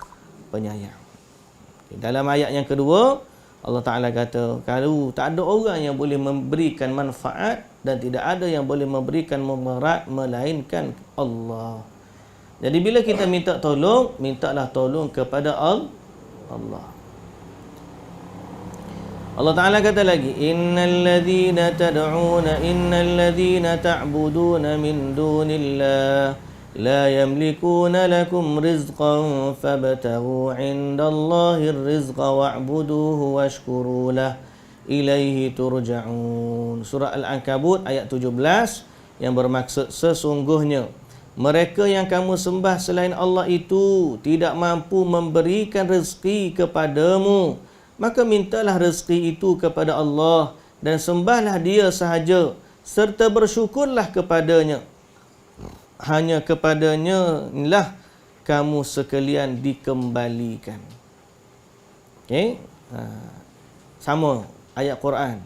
Dalam ayat yang kedua, Allah Ta'ala kata, kalau tak ada orang yang boleh memberikan manfaat dan tidak ada yang boleh memberikan mudarat melainkan Allah. Jadi bila kita minta tolong, mintalah tolong kepada Allah. Allah Ta'ala kata lagi, innal ladzina ta'buduna min dunillah la yamlikuna lakum rizqan fabtaghu 'indallahi ar-rizqa wa'buduhu washkuru lahu ilaihi turja'un. Surah Al-Ankabut ayat 17, yang bermaksud sesungguhnya mereka yang kamu sembah selain Allah itu tidak mampu memberikan rezeki kepadamu, maka mintalah rezeki itu kepada Allah dan sembahlah Dia sahaja serta bersyukurlah kepadanya. Hanya kepadanya lah kamu sekalian dikembalikan. Okey? Sama ayat Quran.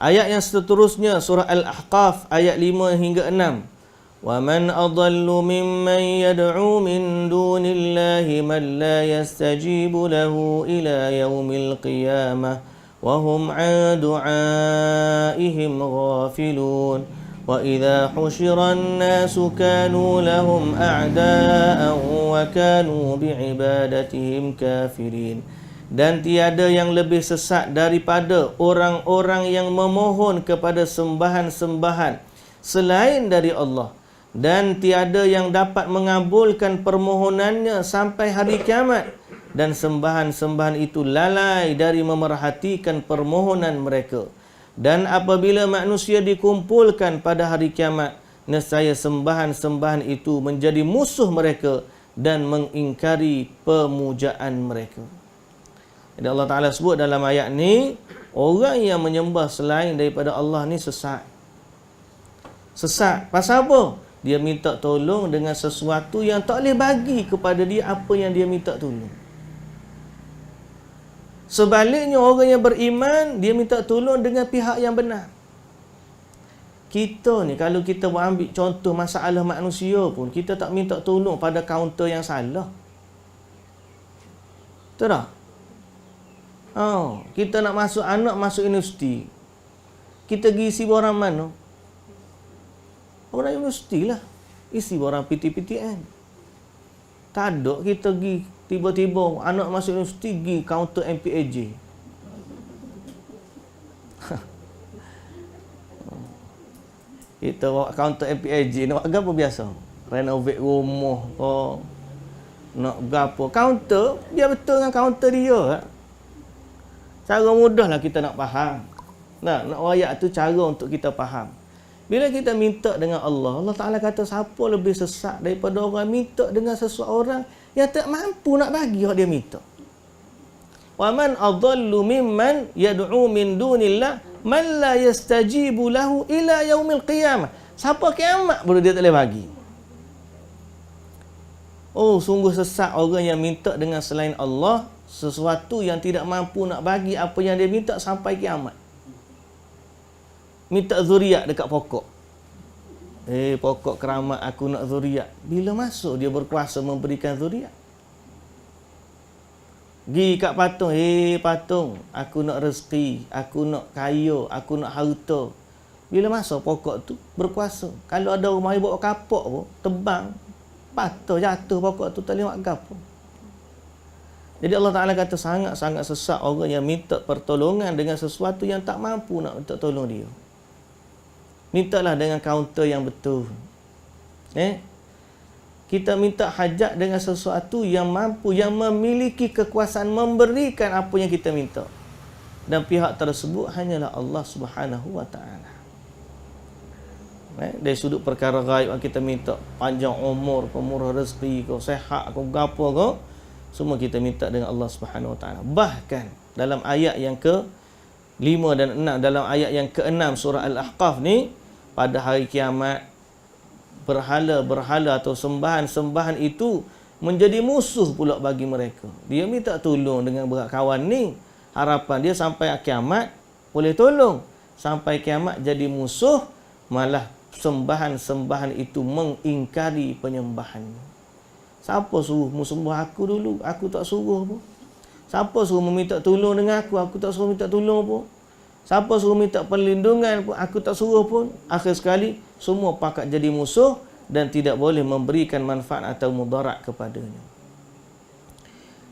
Ayat yang seterusnya surah Al-Ahqaf ayat 5 hingga 6. Wa man adallu mimman yad'u min dunillahi man la yastajibu lahu ila yaumil qiyamah wa hum 'an du'aihim ghafilun. وَإِذَا حُشِرَ النَّاسُ كَانُوا لَهُمْ أَعْدَاءً وَكَانُوا بِعِبَادَتِهِمْ كَافِرِينَ. Dan tiada yang lebih sesat daripada orang-orang yang memohon kepada sembahan-sembahan selain dari Allah, dan tiada yang dapat mengabulkan permohonannya sampai hari kiamat, dan sembahan-sembahan itu lalai dari memerhatikan permohonan mereka. Dan apabila manusia dikumpulkan pada hari kiamat, nescaya sembahan-sembahan itu menjadi musuh mereka dan mengingkari pemujaan mereka. Jadi Allah Ta'ala sebut dalam ayat ni, orang yang menyembah selain daripada Allah ni sesat. Sesat. Pasal apa? Dia minta tolong dengan sesuatu yang tak boleh bagi kepada dia apa yang dia minta tolong. Sebaliknya, orang yang beriman, dia minta tolong dengan pihak yang benar. Kita ni, kalau kita ambil contoh masalah manusia pun, kita tak minta tolong pada kaunter yang salah. Betul tak? Kita nak masuk anak masuk universiti, kita pergi isi borang mana? Orang universiti lah. Isi borang PTPTN. Tak ada kita pergi tiba-tiba anak masuk universiti pergi kaunter MPAJ. Kita bawa kaunter MPAJ nak buat apa biasa? Renovate rumah. nak gapo counter, dia betul dengan counter dia. Cara mudahlah kita nak faham. Nak ayat tu cara untuk kita faham. Bila kita minta dengan Allah, Allah Ta'ala kata siapa lebih sesat daripada orang minta dengan seseorang yang tak mampu nak bagi yang dia minta. Wa man adallu mimman yad'u min dunillah man la yastajibu lahu ila yaumil qiyamah. Siapa kiamat baru dia tak boleh bagi. Oh, sungguh sesat orang yang minta dengan selain Allah sesuatu yang tidak mampu nak bagi apa yang dia minta sampai kiamat. Minta zuriat dekat pokok. Pokok keramat aku nak zuriat. Bila masuk dia berkuasa memberikan zuriat? Gi kat patung, patung, aku nak rezeki, aku nak kaya, aku nak harta. Bila masuk pokok tu berkuasa. Kalau ada orang mari bawa kapok pun, tebang, patah jatuh pokok tu tak boleh buat apa. Jadi Allah Ta'ala kata sangat-sangat sesat orang yang minta pertolongan dengan sesuatu yang tak mampu nak minta tolong dia. Mintalah dengan kaunter yang betul. Kita minta hajat dengan sesuatu yang mampu, yang memiliki kekuasaan memberikan apa yang kita minta. Dan pihak tersebut hanyalah Allah Subhanahu Wa Ta'ala. Dari sudut perkara gaib kita minta panjang umur, pemurah rezeki, kau sehat, kau gapo kau, semua kita minta dengan Allah Subhanahu Wa Ta'ala. Bahkan dalam ayat yang ke-5 dan 6, dalam ayat yang ke-6 surah Al-Ahqaf ni, pada hari kiamat berhala-berhala atau sembahan-sembahan itu menjadi musuh pula bagi mereka. Dia minta tolong dengan berat kawan ni, harapan dia sampai kiamat boleh tolong. Sampai kiamat jadi musuh, malah sembahan-sembahan itu mengingkari penyembahannya. Siapa suruh mu sembah aku dulu? Aku tak suruh pun. Siapa suruh meminta tolong dengan aku? Aku tak suruh minta tolong pun. Siapa suruh minta perlindungan pun? Aku tak suruh pun. Akhir sekali, semua pakat jadi musuh dan tidak boleh memberikan manfaat atau mudarat kepadanya.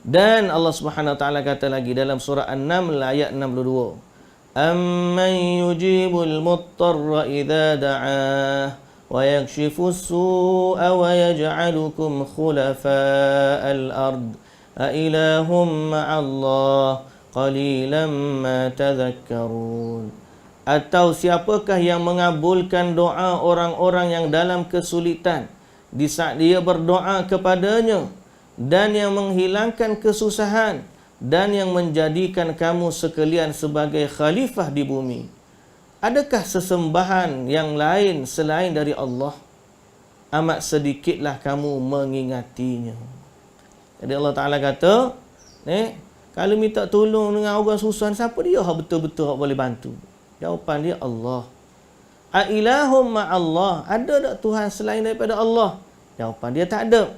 Dan Allah Subhanahu Wa Ta'ala kata lagi dalam surah An-Naml ayat 62. Amman yujibul muttarra idza da'ah wa yakshifus su'a wa yaj'alukum khulafa'al ard a ilahum ma'allah qalilan ma tadhakkarun. Atau siapakah yang mengabulkan doa orang-orang yang dalam kesulitan di saat dia berdoa kepadanya, dan yang menghilangkan kesusahan, dan yang menjadikan kamu sekalian sebagai khalifah di bumi. Adakah sesembahan yang lain selain dari Allah? Amat sedikitlah kamu mengingatinya. Jadi Allah Ta'ala kata, kalau minta tolong dengan orang susah, siapa dia yang betul-betul boleh bantu? Jawapan dia Allah. A ilahum ma'allah. Ada tak Tuhan selain daripada Allah? Jawapan dia tak ada.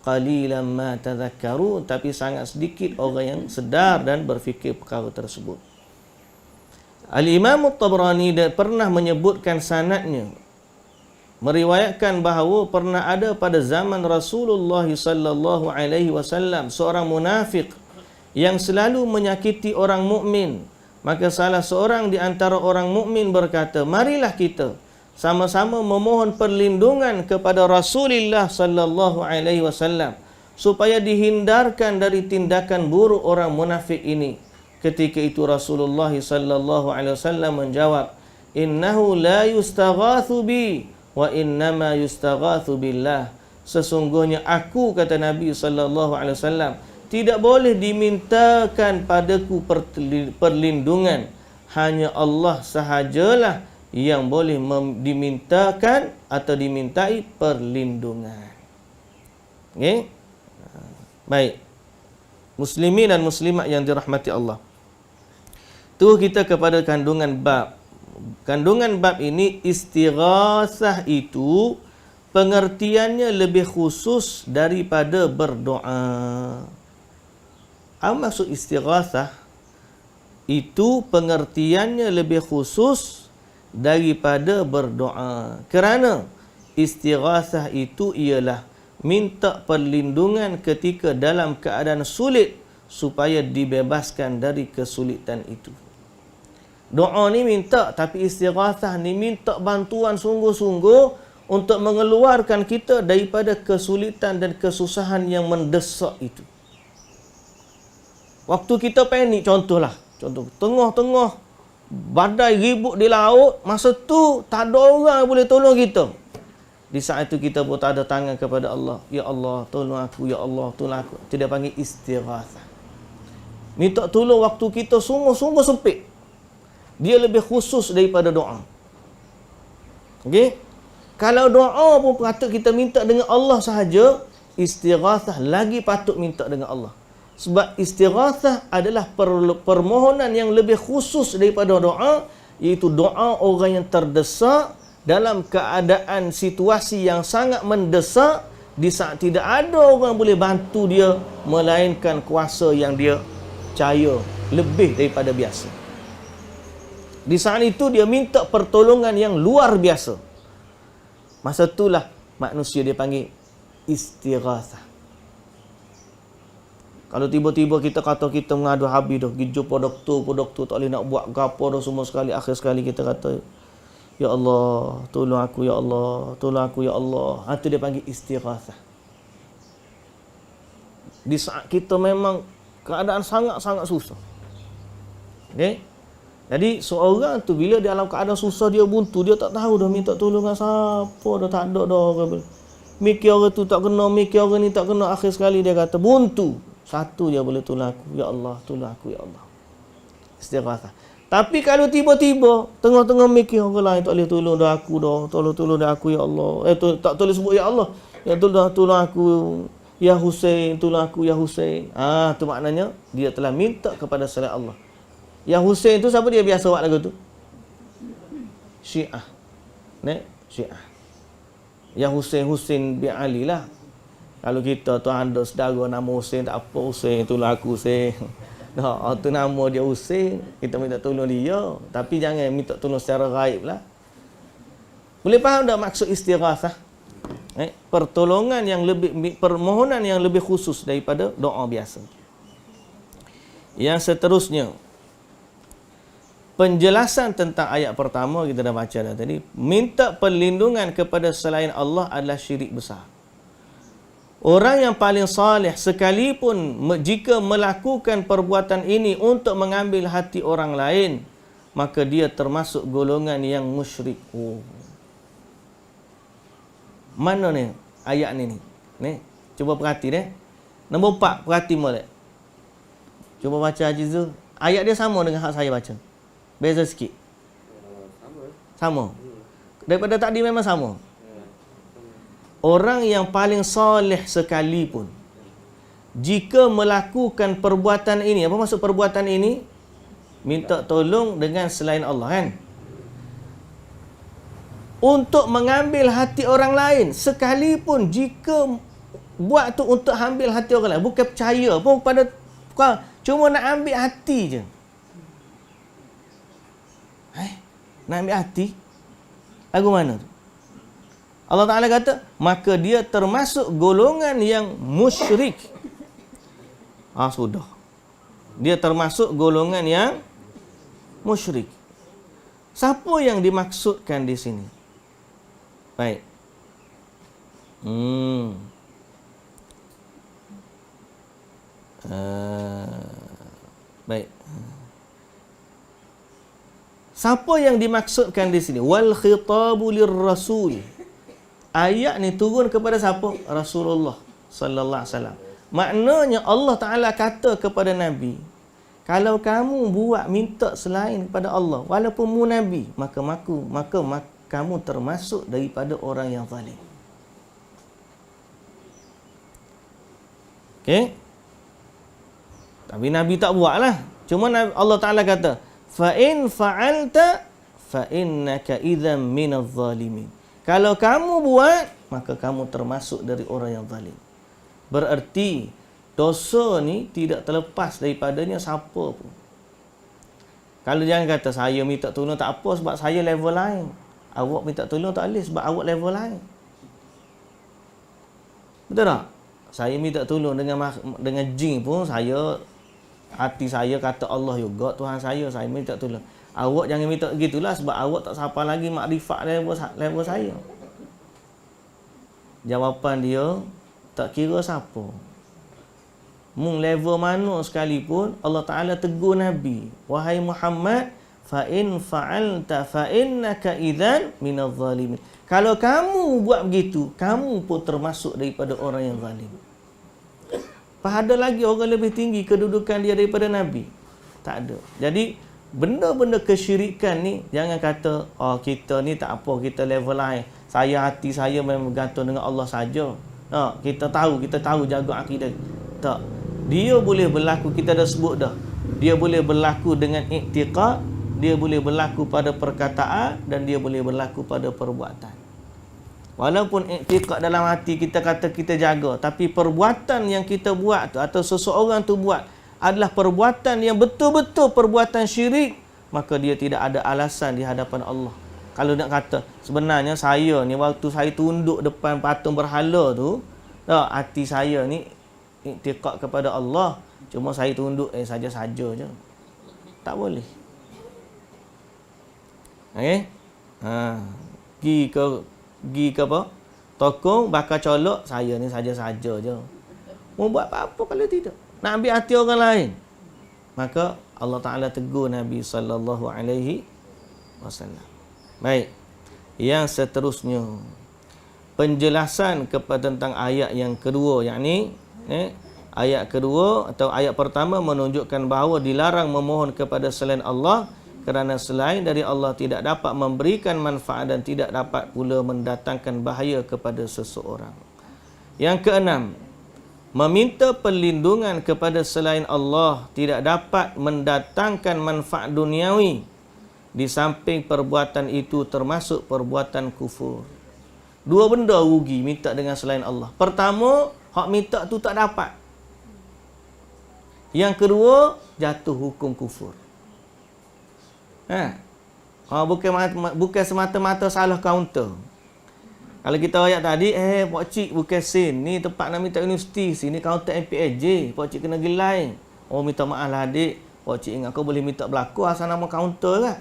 Qalilan ma tadhakkarun. Tapi sangat sedikit orang yang sedar dan berfikir perkara tersebut. Al-Imam At-Tabrani pernah menyebutkan sanadnya, meriwayatkan bahawa pernah ada pada zaman Rasulullah sallallahu alaihi wasallam seorang munafik yang selalu menyakiti orang mukmin. Maka salah seorang di antara orang mukmin berkata, marilah kita sama-sama memohon perlindungan kepada Rasulullah sallallahu alaihi wasallam supaya dihindarkan dari tindakan buruk orang munafik ini. Ketika itu Rasulullah sallallahu alaihi wasallam menjawab, innahu la yustaghathu bi wa innama yustaghathu billah. Sesungguhnya aku, kata Nabi sallallahu alaihi wasallam, tidak boleh dimintakan padaku perlindungan. Hanya Allah sahajalah yang boleh dimintakan atau dimintai perlindungan. Okay? Baik. Muslimin dan muslimat yang dirahmati Allah. Tu kita kepada kandungan bab. Kandungan bab ini, istighasah itu pengertiannya lebih khusus daripada berdoa. Apa maksud istighasah? Itu pengertiannya lebih khusus daripada berdoa. Kerana istighasah itu ialah minta perlindungan ketika dalam keadaan sulit supaya dibebaskan dari kesulitan itu. Doa ni minta, tapi istighasah ni minta bantuan sungguh-sungguh untuk mengeluarkan kita daripada kesulitan dan kesusahan yang mendesak itu. Waktu kita panik, contoh tengah-tengah badai ribut di laut, masa tu tak ada orang yang boleh tolong kita. Di saat itu kita pun tak ada tangan kepada Allah. Ya Allah, tolong aku. Ya Allah, tolong aku. Itu dia panggil istighatsah. Minta tolong waktu kita sungguh-sungguh sempit. Dia lebih khusus daripada doa. Okey? Kalau doa pun patut kita minta dengan Allah sahaja, istighatsah lagi patut minta dengan Allah. Sebab istighatsah adalah permohonan yang lebih khusus daripada doa, iaitu doa orang yang terdesak dalam keadaan situasi yang sangat mendesak, di saat tidak ada orang boleh bantu dia melainkan kuasa yang dia percaya lebih daripada biasa. Di saat itu dia minta pertolongan yang luar biasa. Masa itulah manusia dia panggil istighatsah. Kalau tiba-tiba kita kata kita mengadu habis dah, pergi jumpa doktor tak boleh nak buat gapo dah semua sekali, akhir sekali kita kata, ya Allah, tolong aku ya Allah, tolong aku ya Allah. Itu dia panggil istighatsah. Di saat kita memang keadaan sangat-sangat susah. Okey? Jadi seorang tu bila dia dalam keadaan susah, dia buntu, dia tak tahu dah minta tolong dengan siapa, dah tak ada dah orang. Mikir orang tu tak kena, mikir orang ni tak kena, akhir sekali dia kata buntu. Satu dia boleh tolong aku, ya Allah, tolong aku ya Allah. Istighatsah. Tapi kalau tiba-tiba tengah-tengah mikir orang lain tak boleh tolong dah aku dah, tolong dah aku ya Allah. Tak boleh sebut ya Allah. Ya tolong aku ya Husain, tolong aku ya Husain. Tu maknanya dia telah minta kepada selain Allah. Ya Husain tu siapa dia biasa buat lagu tu? Syiah. Syiah. Ya Husain bin Ali lah. Kalau kita tu ada saudara nama Husain, tak apa Husain, tolong aku Husain. Tu nama dia Husain, kita minta tolong dia. Tapi jangan minta tolong secara gaib lah. Boleh faham tak maksud istighatsah? Pertolongan yang lebih, permohonan yang lebih khusus daripada doa biasa. Yang seterusnya, penjelasan tentang ayat pertama kita dah baca dah tadi. Minta perlindungan kepada selain Allah adalah syirik besar. Orang yang paling saleh sekalipun jika melakukan perbuatan ini untuk mengambil hati orang lain, maka dia termasuk golongan yang musyrik. Mana ni ayat ni? Cuba perhati deh. Nombor 4, perhati molek. Cuba baca Haji Zul. Ayat dia sama dengan hak saya baca. Beza sikit. Sama. Daripada tadi memang sama. Orang yang paling soleh sekalipun jika melakukan perbuatan ini, apa maksud perbuatan ini? Minta tolong dengan selain Allah, kan? Untuk mengambil hati orang lain, sekalipun jika buat tu untuk ambil hati orang lain, bukan percaya pun pada, cuma nak ambil hati je. Nak ambil hati? Lagu mana tu? Allah Ta'ala kata, maka dia termasuk golongan yang musyrik. Sudah. Dia termasuk golongan yang musyrik. Siapa yang dimaksudkan di sini? Baik. Baik. Siapa yang dimaksudkan di sini? Wal khitabu lirrasul. Ayat ni turun kepada siapa? Rasulullah sallallahu alaihi wasallam. Maknanya Allah Taala kata kepada Nabi, kalau kamu buat minta selain kepada Allah, walaupun mu nabi, maka kamu termasuk daripada orang yang zalim. Okey? Tapi Nabi tak buatlah. Cuma Allah Taala kata, fa in fa'alta fa innaka idzan minadh zalimin. Kalau kamu buat, maka kamu termasuk dari orang yang zalim. Bererti dosa ni tidak terlepas daripadanya siapa pun. Kalau jangan kata saya minta tolong tak apa sebab saya level lain. Awak minta tolong tak boleh sebab awak level lain. Betul tak? Saya minta tolong dengan jin pun, hati saya kata Allah juga Tuhan saya minta tolong. Awak jangan minta gitulah sebab awak tak siapa lagi makrifat level saya. Jawapan dia, tak kira siapa. Level mana sekalipun, Allah Ta'ala tegur Nabi. Wahai Muhammad, fa in fa'alta fa innaka idzan minadh zalimin. Kalau kamu buat begitu, kamu pun termasuk daripada orang yang zalim. Ada lagi orang lebih tinggi kedudukan dia daripada Nabi? Tak ada. Jadi benda-benda kesyirikan ni, jangan kata kita ni tak apa, kita level lain. Hati saya memang bergantung dengan Allah saja. Kita tahu jaga akidah. Tak. Dia boleh berlaku, kita dah sebut dah. Dia boleh berlaku dengan i'tiqad, dia boleh berlaku pada perkataan, dan dia boleh berlaku pada perbuatan. Walaupun i'tiqad dalam hati kita kata kita jaga, tapi perbuatan yang kita buat tu, atau seseorang tu buat adalah perbuatan yang betul-betul perbuatan syirik, maka dia tidak ada alasan di hadapan Allah. Kalau nak kata sebenarnya saya ni waktu saya tunduk depan patung berhala tu, hati saya ni i'tiqad kepada Allah, cuma saya tunduk saja-saja je. Tak boleh. Okey? Pergi ke apa? Tokong, bakar colok, saya ni saja-saja je. Mau buat apa-apa kalau tidak? Nak ambil hati orang lain. Maka Allah Ta'ala tegur Nabi sallallahu alaihi wasallam. Baik. Yang seterusnya, penjelasan kepada tentang ayat yang kedua, yakni ayat kedua atau ayat pertama menunjukkan bahawa dilarang memohon kepada selain Allah, kerana selain dari Allah tidak dapat memberikan manfaat dan tidak dapat pula mendatangkan bahaya kepada seseorang. Yang keenam, meminta perlindungan kepada selain Allah tidak dapat mendatangkan manfaat duniawi. Di samping perbuatan itu termasuk perbuatan kufur. Dua benda rugi minta dengan selain Allah. Pertama, hak minta tu tak dapat. Yang kedua, jatuh hukum kufur. Bukan semata-mata salah kaunter. Kalau kita ayat tadi, Pak Cik bukan sin, ni tempat nak minta universiti, sini kaunter MPAJ, Pak Cik kena gelai. Minta maaf lah adik, Pak Cik ingat kau boleh minta berlaku asal nama kaunter lah.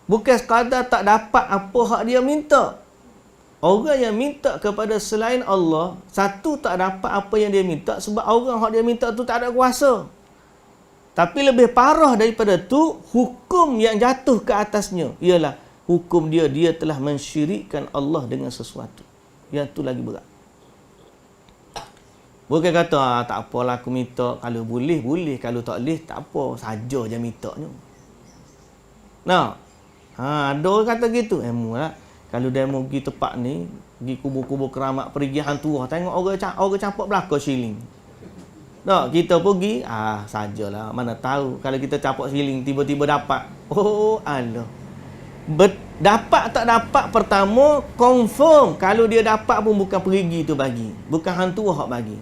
Bukan sekadar tak dapat apa hak dia minta. Orang yang minta kepada selain Allah, satu tak dapat apa yang dia minta sebab orang hak dia minta tu tak ada kuasa. Tapi lebih parah daripada tu, hukum yang jatuh ke atasnya ialah hukum dia telah mensyirikkan Allah dengan sesuatu. Yang tu lagi berat. Bukan kata tak apalah aku minta, kalau boleh boleh, kalau tak boleh tak apa, saja je mintanya. Ada orang kata gitu. Lah. Kalau demo pergi tempat ni, pergi kubur-kubur keramat, pergi hantu, tengok orang campak belakang siling. Kita pergi, sajalah, mana tahu kalau kita capak siling tiba-tiba dapat. Allah. Dapat tak dapat pertama confirm, kalau dia dapat pun bukan perigi tu bagi, bukan hantu hak bagi.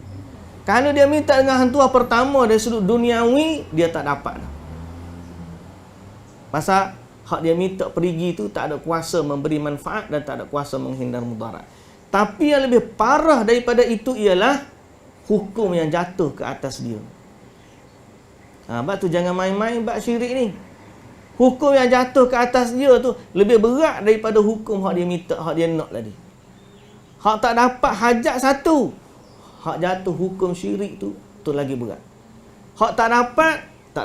Kalau dia minta dengan hantu pertama dari sudut duniawi, dia tak dapat dah. Pasal hak dia minta perigi tu tak ada kuasa memberi manfaat dan tak ada kuasa menghindar mudarat. Tapi yang lebih parah daripada itu ialah hukum yang jatuh ke atas dia. Sebab tu jangan main-main bab syirik ni. Hukum yang jatuh ke atas dia tu lebih berat daripada hukum hak dia minta, hak dia nak tadi. Hak tak dapat hajat satu, hak jatuh hukum syirik tu lagi berat. Hak tak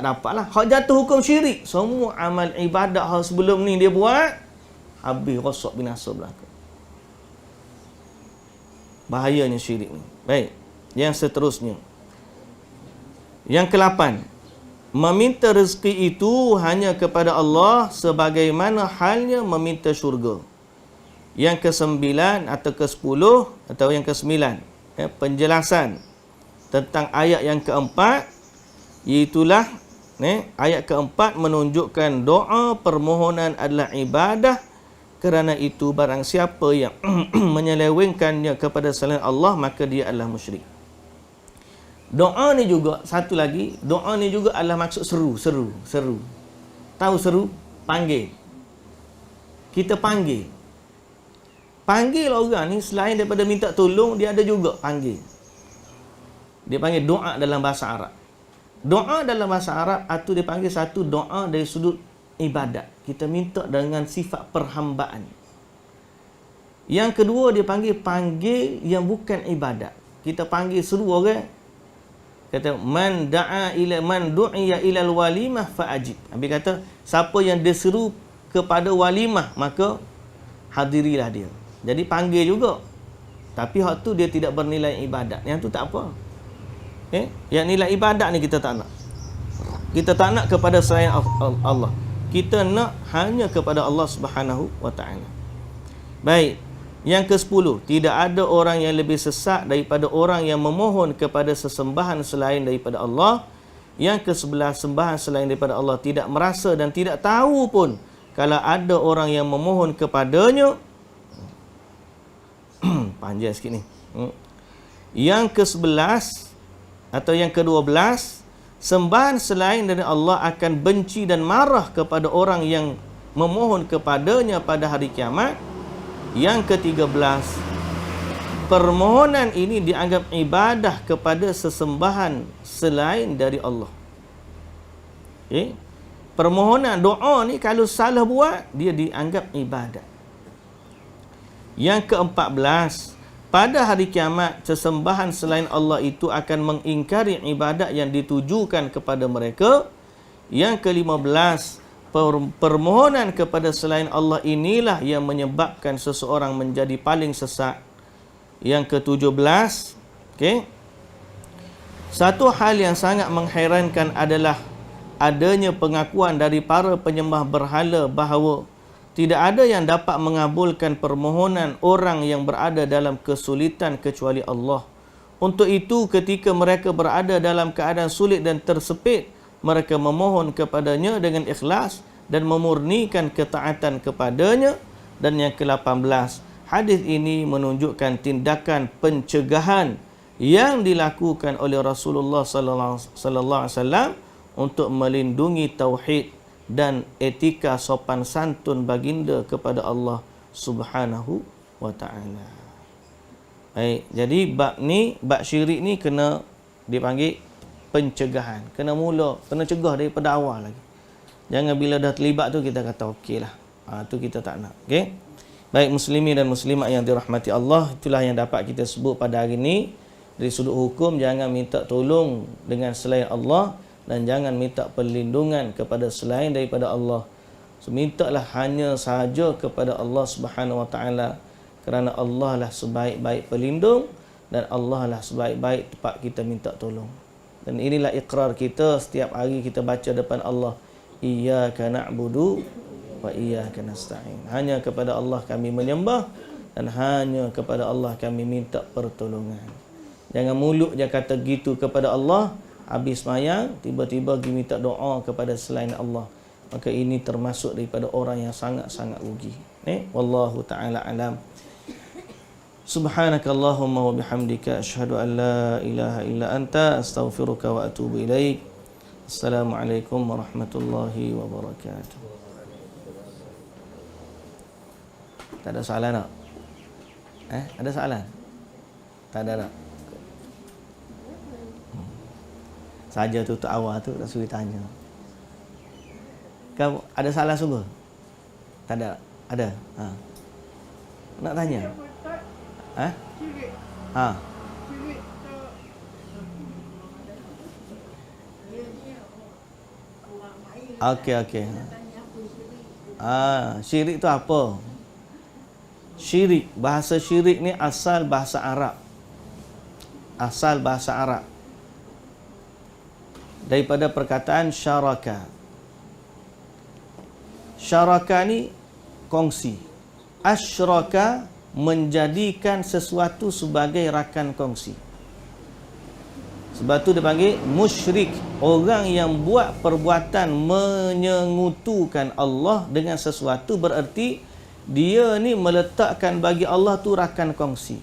dapatlah. Hak jatuh hukum syirik, semua amal ibadat hal sebelum ni dia buat, habis rosak binasa belaka. Bahayanya syirik ni. Baik. Yang seterusnya, yang ke-8, meminta rezeki itu hanya kepada Allah sebagaimana halnya meminta syurga. Yang ke-9 atau ke-10 atau yang ke-9, penjelasan tentang ayat yang keempat, iaitulah ayat keempat menunjukkan doa permohonan adalah ibadah. Kerana itu barang siapa yang menyelewengkannya kepada selain Allah, maka dia adalah musyrik. Doa ni juga, satu lagi, doa ni juga adalah maksud seru. Tahu seru? Panggil. Kita panggil. Panggil orang ni selain daripada minta tolong, dia ada juga panggil. Dia panggil doa dalam bahasa Arab. Doa dalam bahasa Arab itu dipanggil satu doa dari sudut ibadat. Kita minta dengan sifat perhambaan. Yang kedua dia panggil yang bukan ibadat. Kita panggil seru orang. Kata man du'iya ila walimah fa'ajib. Habis kata siapa yang diseru kepada walimah maka hadirilah dia. Jadi panggil juga. Tapi hak tu dia tidak bernilai ibadat. Yang tu tak apa. Yang nilai ibadat ni kita tak nak. Kita tak nak kepada selain Allah. Kita nak hanya kepada Allah Subhanahu wa taala. Baik. Yang ke-10, tidak ada orang yang lebih sesat daripada orang yang memohon kepada sesembahan selain daripada Allah. Yang ke-11, sembahan selain daripada Allah tidak merasa dan tidak tahu pun kalau ada orang yang memohon kepadanya. Panjang sikit ni. Yang ke-11 atau yang ke-12, sembahan selain dari Allah akan benci dan marah kepada orang yang memohon kepadanya pada hari kiamat. Yang ke-13, permohonan ini dianggap ibadah kepada sesembahan selain dari Allah. Permohonan doa ni kalau salah buat, dia dianggap ibadat. Yang ke-14, pada hari kiamat, sesembahan selain Allah itu akan mengingkari ibadat yang ditujukan kepada mereka. Yang ke-15, permohonan kepada selain Allah inilah yang menyebabkan seseorang menjadi paling sesat. Yang ke-17, satu hal yang sangat mengherankan adalah adanya pengakuan dari para penyembah berhala bahawa tidak ada yang dapat mengabulkan permohonan orang yang berada dalam kesulitan kecuali Allah. Untuk itu, ketika mereka berada dalam keadaan sulit dan tersepit, mereka memohon kepadanya dengan ikhlas dan memurnikan ketaatan kepadanya. Dan yang ke-18, hadis ini menunjukkan tindakan pencegahan yang dilakukan oleh Rasulullah sallallahu alaihi wasallam untuk melindungi tauhid dan etika sopan santun baginda kepada Allah Subhanahu wa taala. Baik, jadi bab syirik ni kena dipanggil pencegahan. Kena cegah daripada awal lagi. Jangan bila dah terlibat tu kita kata okeylah. Tu kita tak nak. Okey. Baik muslimin dan muslimat yang dirahmati Allah, itulah yang dapat kita sebut pada hari ini. Dari sudut hukum, jangan minta tolong dengan selain Allah dan jangan minta perlindungan kepada selain daripada Allah. So, mintalah hanya sahaja kepada Allah Subhanahu wa taala, kerana Allah lah sebaik-baik pelindung dan Allah lah sebaik-baik tempat kita minta tolong. Dan inilah ikrar kita setiap hari kita baca depan Allah, iyyaka na'budu wa iyyaka nasta'in. Hanya kepada Allah kami menyembah dan hanya kepada Allah kami minta pertolongan. Jangan mulut je kata gitu kepada Allah, habis sembahyang tiba-tiba pergi minta doa kepada selain Allah. Maka ini termasuk daripada orang yang sangat-sangat rugi. Wallahu taala alam. Subhanakallahumma wa bihamdika asyhadu an la ilaha illa anta astaghfiruka wa atubu ilaik. Assalamualaikum warahmatullahi wabarakatuh. Tak ada soalan tak? Ada soalan? Tak ada tak? Saja tutup awal tu tak suruh tanya. Kau ada soalan sungguh? Tak ada? Ada? Nak tanya? Okey. Syirik tu apa? Syirik, bahasa syirik ni asal bahasa Arab. Asal bahasa Arab. Daripada perkataan syaraka. Syaraka ni kongsi. Asyraka menjadikan sesuatu sebagai rakan kongsi. Sebab tu dia panggil musyrik, orang yang buat perbuatan menyengutukan Allah dengan sesuatu, bererti dia ni meletakkan bagi Allah tu rakan kongsi.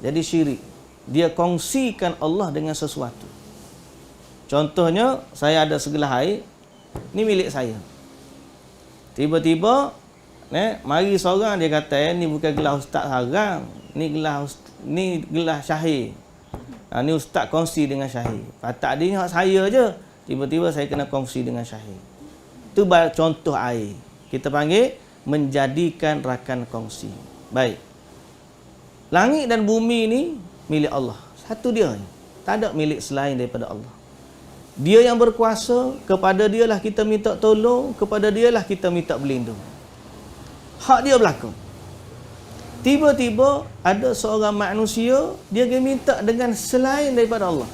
Jadi syirik, dia kongsikan Allah dengan sesuatu. Contohnya, saya ada segelas air, ni milik saya. Tiba-tiba mari seorang dia kata, ni bukan gelas ustaz sekarang, ni gelas Syahir. Ni ustaz kongsi dengan Syahir. Tadinya hak saya je, tiba-tiba saya kena kongsi dengan Syahir. Itu contoh air. Kita panggil menjadikan rakan kongsi. Baik. Langit dan bumi ni milik Allah. Satu dia. Tak ada milik selain daripada Allah. Dia yang berkuasa, kepada dialah kita minta tolong, kepada dialah kita minta berlindung. Hak dia berlaku. Tiba-tiba ada seorang manusia, dia minta dengan selain daripada Allah.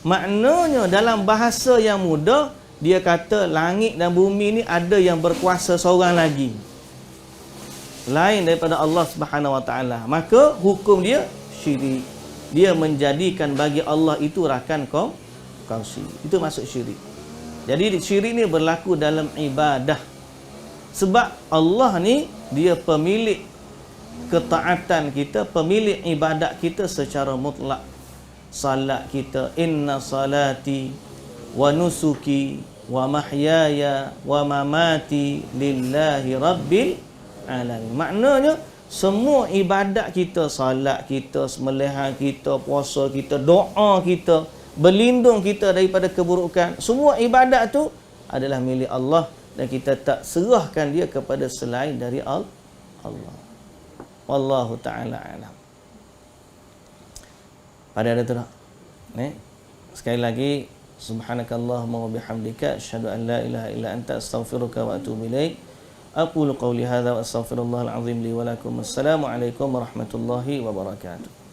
Maknanya dalam bahasa yang mudah, dia kata langit dan bumi ni ada yang berkuasa seorang lagi. Lain daripada Allah Subhanahu Wa Taala. Maka hukum dia syirik. Dia menjadikan bagi Allah itu rakan kongsi. Itu maksud syirik. Jadi syirik ni berlaku dalam ibadah. Sebab Allah ni dia pemilik ketaatan kita, pemilik ibadat kita secara mutlak. Salat kita, inna salati wa nusuki wa mahyaya wa mamati lillahi rabbil alamin. Maknanya semua ibadat kita, salat kita, sembelihan kita, puasa kita, doa kita, berlindung kita daripada keburukan, semua ibadat tu adalah milik Allah dan kita tak serahkan dia kepada selain dari Allah. Wallahu ta'ala alam. Pada ada tu tak? Sekali lagi, subhanakallahumma wa bihamdika asyhadu an la ilaha illa anta astaghfiruka wa atubu ilaik. Aqulu qawli hadza wa astaghfirullahal azim li wa lakum. Assalamu alaikum warahmatullahi wabarakatuh.